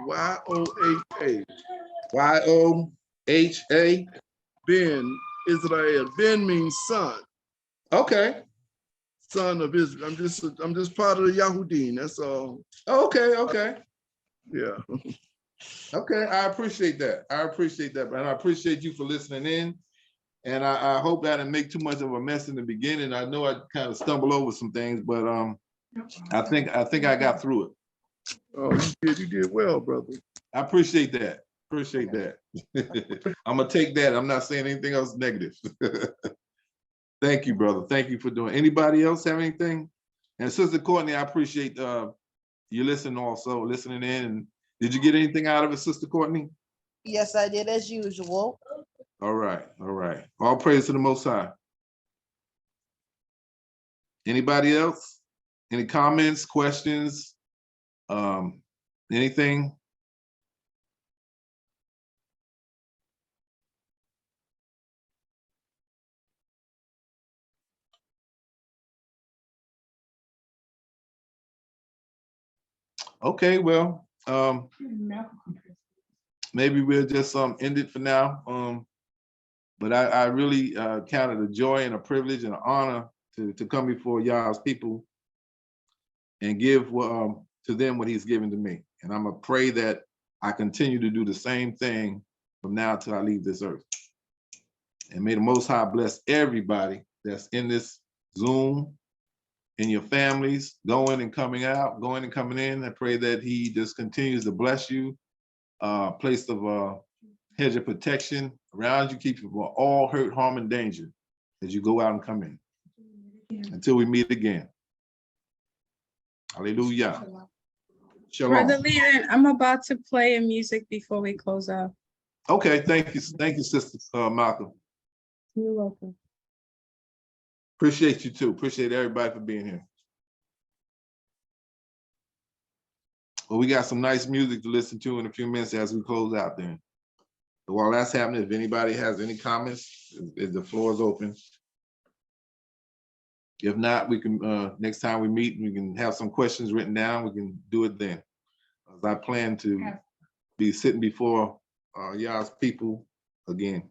Y-O-H-A. Y-O-H-A. Ben Israel. Ben means son. Okay. Son of Israel. I'm just part of the Yahudim. That's all. Okay. Yeah. Okay. I appreciate that. And I appreciate you for listening in. And I hope I didn't make too much of a mess in the beginning. I know I kind of stumbled over some things, but I think I got through it. Oh, you did well, brother. I appreciate that. I'm gonna take that. I'm not saying anything else negative. Thank you, brother. Thank you for doing. Anybody else have anything? And Sister Courtney, I appreciate you listening in. And did you get anything out of it, Sister Courtney? Yes, I did, as usual. All right. All praise to the Most High. Anybody else? Any comments, questions? Anything? Okay, well, maybe we'll just end it for now. But I really count it a joy and a privilege and an honor to come before y'all's people and give to them what he's given to me. And I'm gonna pray that I continue to do the same thing from now till I leave this earth. And may the Most High bless everybody that's in this Zoom, in your families, going and coming out, going and coming in. I pray that he just continues to bless you, place of hedge of protection around you, keep you from all hurt, harm, and danger as you go out and come in. Until we meet again. Hallelujah. Brother Shalom. Leland, I'm about to play a music before we close out. Okay, thank you, Sister Malcolm. You're welcome. Appreciate you too. Appreciate everybody for being here. Well, we got some nice music to listen to in a few minutes as we close out then. So while that's happening, if anybody has any comments, the floor is open. If not, we can, next time we meet, we can have some questions written down. We can do it then. As I plan to be sitting before y'all's people again.